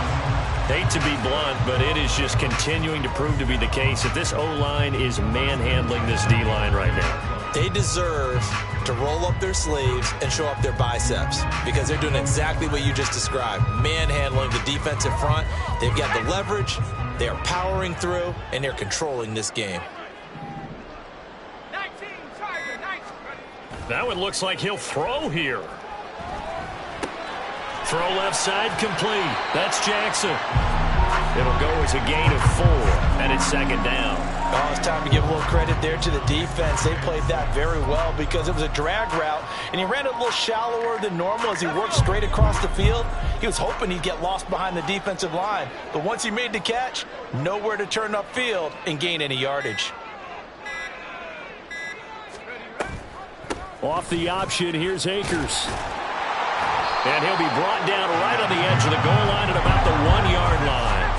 Hate to be blunt, but it is just continuing to prove to be the case that this O-line is manhandling this D-line right now. They deserve to roll up their sleeves and show up their biceps because they're doing exactly what you just described, manhandling the defensive front. They've got the leverage, they are powering through, and they're controlling this game. That one looks like he'll throw here. Throw left side complete. That's Jackson. It'll go as a gain of 4, and it's 2nd down. Oh, it's time to give a little credit there to the defense. They played that very well because it was a drag route, and he ran it a little shallower than normal as he worked straight across the field. He was hoping he'd get lost behind the defensive line, but once he made the catch, nowhere to turn upfield and gain any yardage. Off the option, here's Akers. And he'll be brought down right on the edge of the goal line at about the 1-yard line.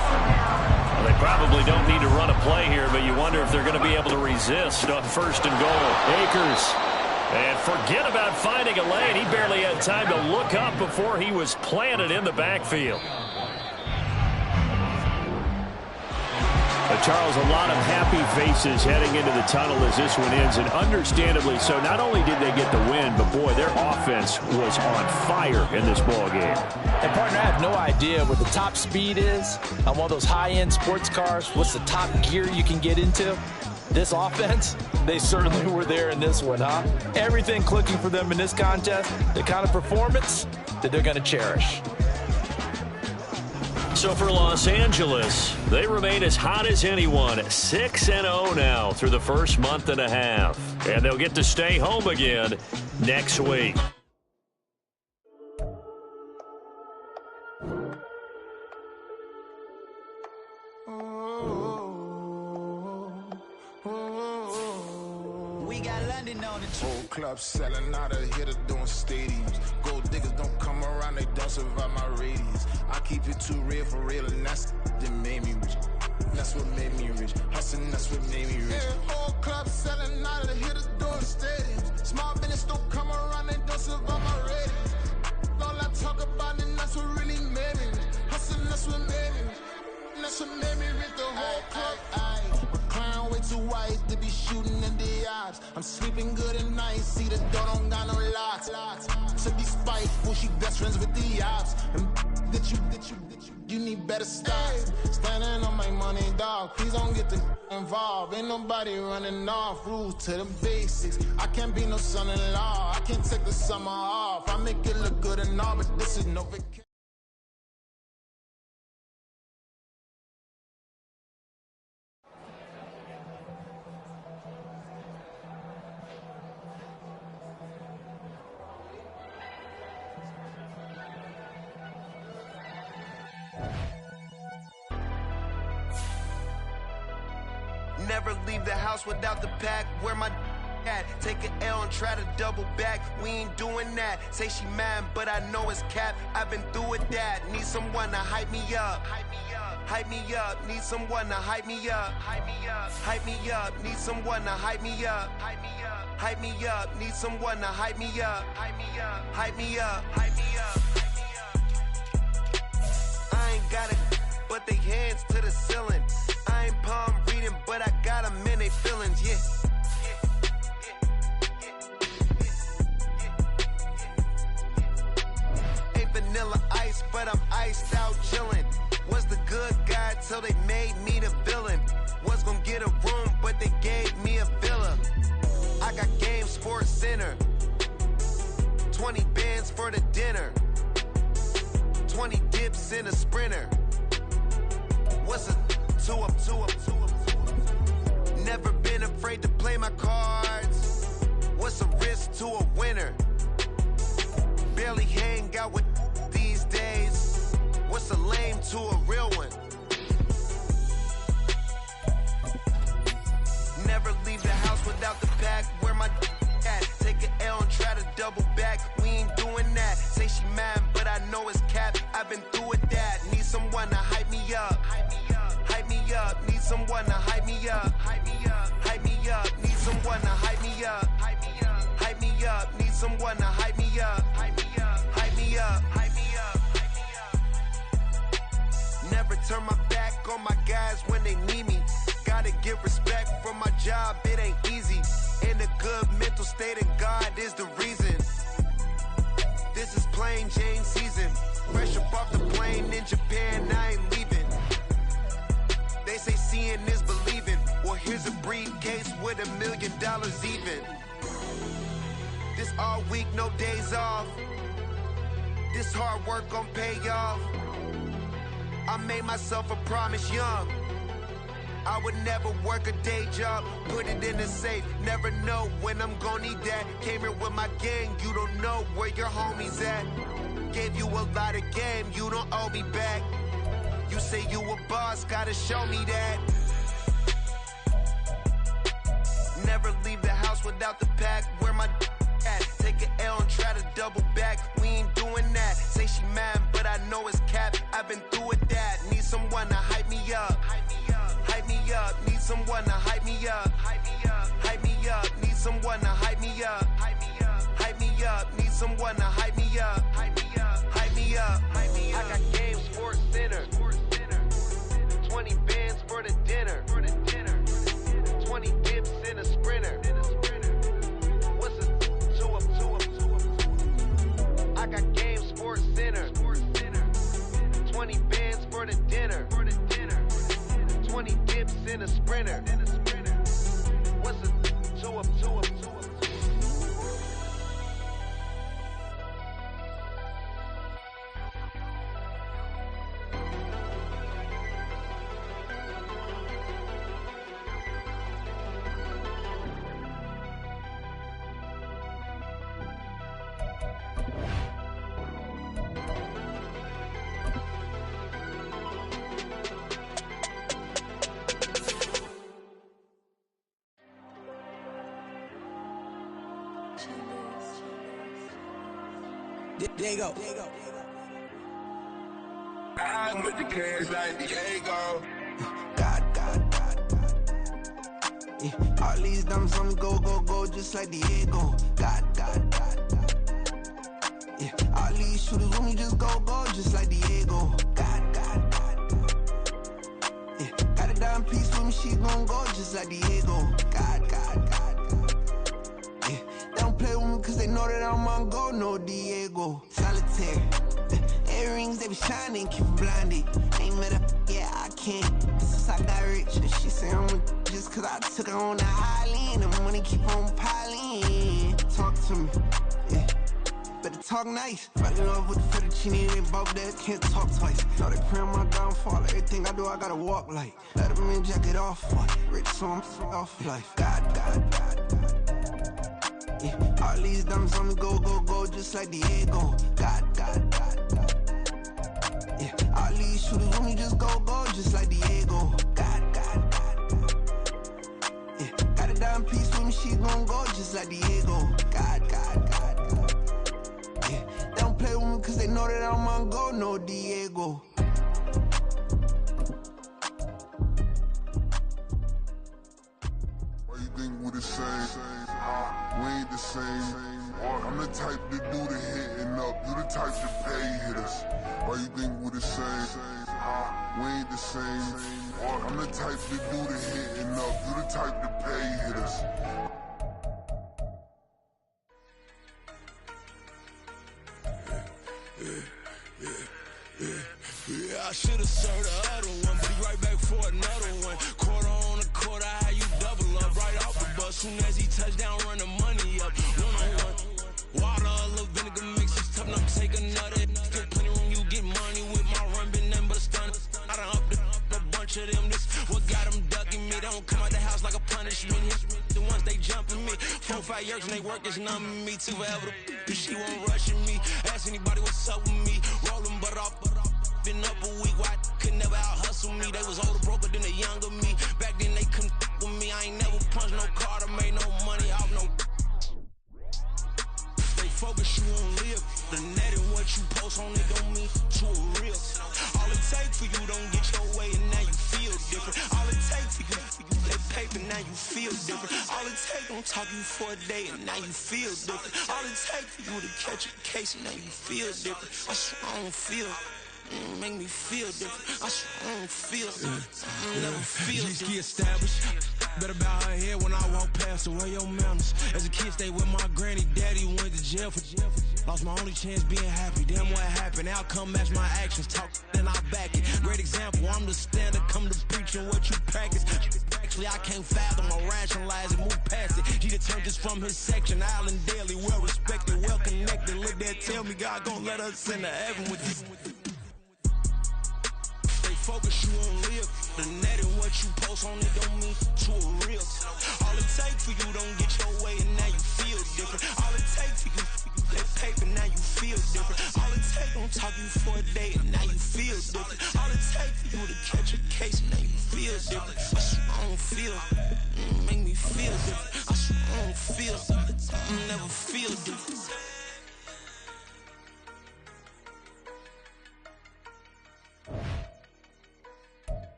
Well, they probably don't need to run a play here, but you wonder if they're going to be able to resist on 1st and goal. Akers. And forget about finding a lane. He barely had time to look up before he was planted in the backfield. Charles, a lot of happy faces heading into the tunnel as this one ends, and understandably so. Not only did they get the win, but, boy, their offense was on fire in this ball game. And, partner, I have no idea what the top speed is on one of those high-end sports cars. What's the top gear you can get into? This offense, they certainly were there in this one, huh? Everything clicking for them in this contest, the kind of performance that they're going to cherish. So for Los Angeles, they remain as hot as anyone, 6-0 now through the first month and a half. And they'll get to stay home again next week. We got London on the whole club selling out of hitter doing stadiums. Gold diggers don't come around, they don't survive my radius. I keep it too real for real, and that's that made me rich. That's what made me rich. Hustling, that's what made me rich. Yeah, whole club selling out of the hitters doing stadiums. Small business don't come around, they don't survive my radius. All I talk about, and that's what really made me rich. Hustling, that's what made me rich. That's what made me rich. The whole I'm sleeping good at night, see the door don't got no locks. To be spiteful, she best friends with the ops. And you need better stocks. Standing on my money, dog, please don't get involved. Ain't nobody running off, rules to the basics. I can't be no son-in-law, I can't take the summer off. I make it look good and all, but this is no vacation. Never leave the house without the pack. Where my at? Take an L and try to double back. We ain't doing that. Say she mad, but I know it's cap. I've been through with that. Need someone to hype me up. Hype me up. Need someone to hype me up. Hype me up. Need someone to hype me up. Hype me up. Need someone to hype me up. Hype me up. I ain't got it, but they hands to the ceiling. I ain't palm reading, but I got them in they feelings, yeah. Ain't vanilla ice, but I'm iced out chillin'. Was the good guy till they made me the villain. Was gonna get a room, but they gave me a villa. I got Game Sports Center. 20 bands for the dinner. 20 dips in a sprinter. What's a 2 up? Never been afraid to play my cards. What's a risk to a winner? Barely hang out with these days. What's a lame to a real one? Never leave the house without the pack. Where my at? Take an L and try to double back. We ain't doing that. Say she mad, but I know it's cap. I've been through with that. Need someone to hype me up. Hype me up. Need someone to hype me up. Hype me up. Need someone to hype me up. Hype me up. Need someone to hype me up. Hype me up. Never turn my back on my guys when they need me. Gotta give respect from my job, it ain't easy. In a good mental state and God is the reason. This is plain Jane season. Fresh up off the plane in Japan, I ain't leaving. They say seeing is believing. Well, here's a briefcase with $1 million even. This all week, no days off. This hard work gon' pay off. I made myself a promise young. I would never work a day job, put it in the safe. Never know when I'm gonna need that. Came here with my gang, you don't know where your homies at. Gave you a lot of game, you don't owe me back. You say you a boss, gotta show me that. Never leave the house without the pack. Where my at? Take an L and try to double back. We ain't doing that. Say she mad, but I know it's cap. I've been through with that. Need someone to hype me up. Hype me up. Need someone to hype me up. Hype me up. Need someone to hype me up. Hype me up. Need someone to hype me up. Hype me up. I got Game Sports Center. 20 bands for the dinner. 20 dips in a sprinter. What's a 2 up? I got Game Sports Center. 20 bands for the dinner. 20 dips in a sprinter. What's a 2 up? Diego. I with the cash like Diego. God. Yeah. All these diamonds on me go, just like Diego. God. Yeah. All these shooters with me just go, just like Diego. God. Yeah. Got a dime piece with me, she gon' go just like Diego. God. on go, no Diego. Solitaire. Earrings, they be shining, keep blinded. Ain't met up, yeah, I can't. Since I got rich, she say I'm just cause I took her on the island. The money keep on piling. Talk to me, yeah. Better talk nice. Right in love with the fettuccine and both that can't talk twice. Know they pray on my downfall. Everything I do, I gotta walk like. Let them in, jacket off. Rich, so I'm off life. God. Yeah. All these diamonds on me go, just like Diego. God. Yeah. All these shooters on me just go, just like Diego. God. Yeah. Got a dime piece with me, she gon' go just like Diego. God. Yeah. They don't play with me cause they know that I'm on go, no Diego. Why you think we the same? We ain't the same. I'm the type to do the hitting up. You the type to pay hitters. Why you think we the same? We ain't the same. I'm the type to do the hitting up. You the type to pay hitters. Yeah, I should've served the other one, but he right back for another one. Quarter on a quarter, how you double up right off the bus. Soon as he touch down, run the money up. One-on-one. Water, a little vinegar mix, it's tough enough to take another. Still plenty room, you get money with my run, been nothing but a stun. I done up a bunch of them, this what got them ducking me. They don't come out the house like a punishment. The ones they jumping me. 4 or 5 years and they work is numbing me. Too forever the she won't rushing me. Ask anybody what's up with me. Rollin' butt off. Been up a week, why could never out hustle me? They was older, broker than the younger me. Back then they couldn't with me. I ain't never punched no card or made no money off no. They focus you on live. The net and what you post on it don't mean to a real. All it take for you don't get your way and now you feel different. All it take for you that paper now you feel different. All it take don't talk you for a day and now you feel different. All it take for you to catch a case and now you feel different. I swear I don't feel. Make me feel different. I swear I don't feel. Never feel different. G-ski established. Better bow her head when I walk past. Away your manners. As a kid, stayed with my granny. Daddy went to jail for. Lost my only chance being happy. Damn, what happened? Outcome match my actions. Talk, then I back it. Great example. I'm the standard. Come to preaching what you practice. Actually, I can't fathom or rationalize it. Move past it. He determined this from his section. Island Daily, well respected, well connected. Look there, tell me God gon' let us into heaven with this. Focus you on live. The net and what you post on it don't mean to a real. All it take for you don't get your way and now you feel different. All it take for you that paper now you feel different. All it take don't talk you for a day and now you feel different. All it take for you to catch a case and now you feel different. I swear I don't feel. Make me feel different. I swear I don't feel. Never feel different.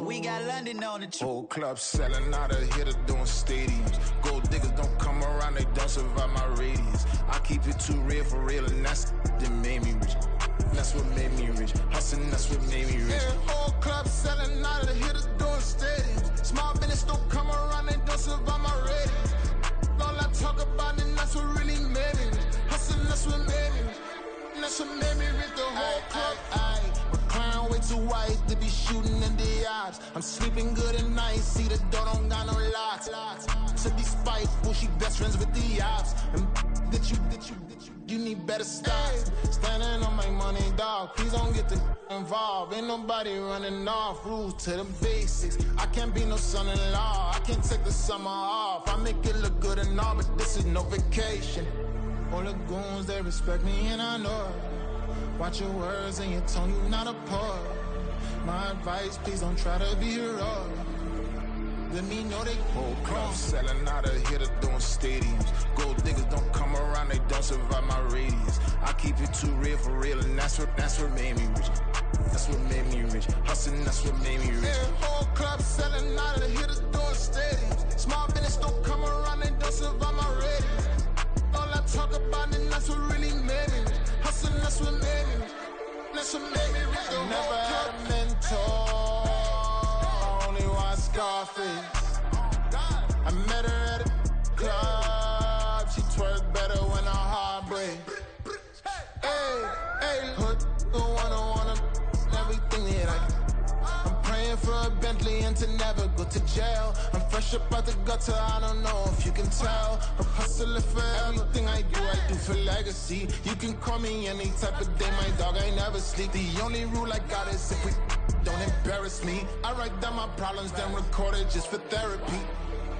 We got London on the trip. Whole club selling out of hitter doing stadiums. Gold diggers don't come around, they don't survive my radius. I keep it too real for real, and that's that made me rich. That's what made me rich. Hustling, that's what made me rich. Yeah, whole club selling out of hitters doing stadiums. Small business don't come around, they don't survive my radius. All I talk about, and that's what really made me rich. Hustling, that's what made me rich. That's what made me rich. The whole club. McLaren way too white to be shooting in the odds. I'm sleeping good at night, see the door don't got no locks. To be spiteful, she best friends with the ops. And that you need better stocks. Standing on my money, dog. Please don't get involved. Ain't nobody running off. Rules to the basics. I can't be no son-in-law. I can't take the summer off. I make it look good and all, but this is no vacation. All the goons, they respect me and I know it. Watch your words and your tone, you not a part. My advice, please don't try to be heroic. Let me know they whole club selling out of hitter doing stadiums. Gold diggers don't come around, they don't survive my radius. I keep it too real for real, and that's what made me rich. That's what made me rich. Hustling, that's what made me rich. Yeah, whole club selling out of hitters doing stadiums. Small business don't come around, they don't survive my radius. All I talk about, and that's what really made me rich. Hustling, Hustling, that's what made me rich. That's what made me rich. I never had a mentor. I only watch Scarface. I met her at a club. She twerk better when her heart breaks. Hey, put the wanna everything that I can. I'm praying for a Bentley and to never go to jail. I'm fresh up out the gutter, I don't know if you can tell. I'm hustling for everything I do for legacy. You can call me any type of day, my dog, I never sleep. The only rule I got is if we don't embarrass me. I write down my problems, then record it just for therapy.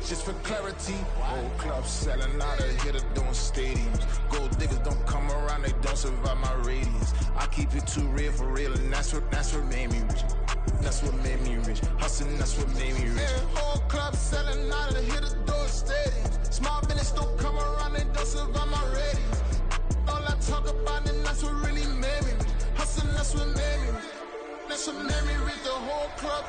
Just for clarity. Whole club selling out of here to doing stadiums. Gold diggers don't come around, they don't survive my radius. I keep it too real for real, and that's what made me rich. That's what made me rich. Hustling, that's what made me rich. Yeah, whole club selling out of here to doing stadiums. Small business don't come around, they don't survive my radius. All I talk about, and that's what really made me rich. Hustling, that's what made me rich. That's what made me rich. The whole club.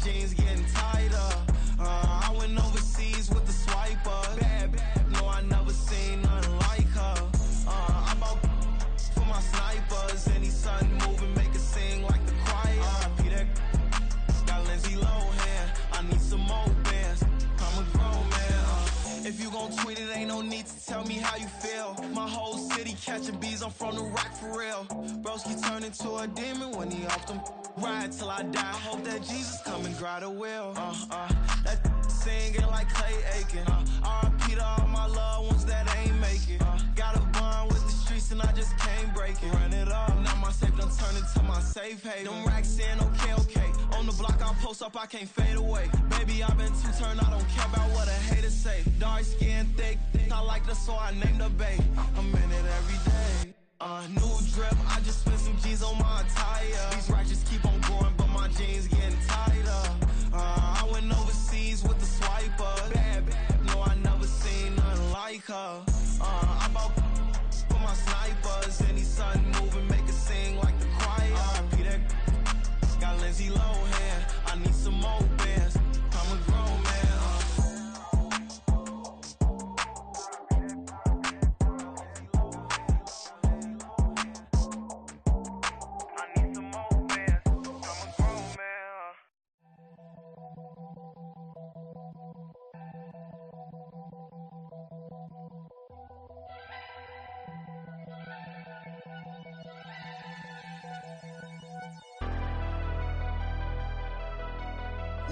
Jeans getting tighter. I went overseas with the swiper. Bad, no, I never seen nothing like her. I bought for my snipers. Any son moving, make it sing like the choir. Peter got Lindsay Lohan. I need some more bands. I'm a grown man. If you gon' tweet it, ain't no need to tell me how you feel. My whole city catching bees, I'm from the rock for real. Broski turned into a demon when he off them. Ride till I die. I hope that Jesus come and grind the wheel. That singing like Clay Aiken. R.I.P. to all my loved ones that ain't make it. Got a bond with the streets and I just can't break it. Run it up. Now my safe done turned into my safe haven. Them racks in, okay. On the block I post up, I can't fade away. Baby, I've been too turned, I don't care about what a hater say. Dark skin, thick. I like the so I named the babe. I'm in it every day. New drip, I just spent some G's on my attire. These righteous keep on going, but my jeans getting tighter. I went overseas with the swiper. Bad, no, I never seen nothing like her. I bought for my snipers. Any son moving, make it sing like the choir. Peter got Lindsay Lohan. I need some more bands. I'm a grown man.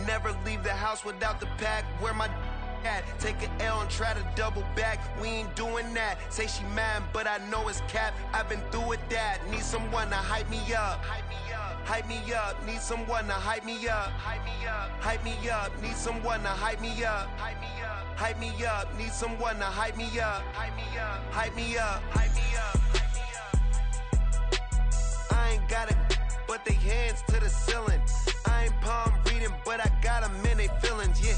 Never leave the house without the pack. Where my at? Take an L and try to double back. We ain't doing that. Say she mad, but I know it's cap. I've been through with that. Need someone to hype me up. Hype me up. Need someone to hype me up. Hype me up. Need someone to hype me up. Hype me up. Need someone to hype me up. Hype me up. I ain't got it, but they hands to the ceiling. I ain't palm reading, but I got them in they feelings, yeah.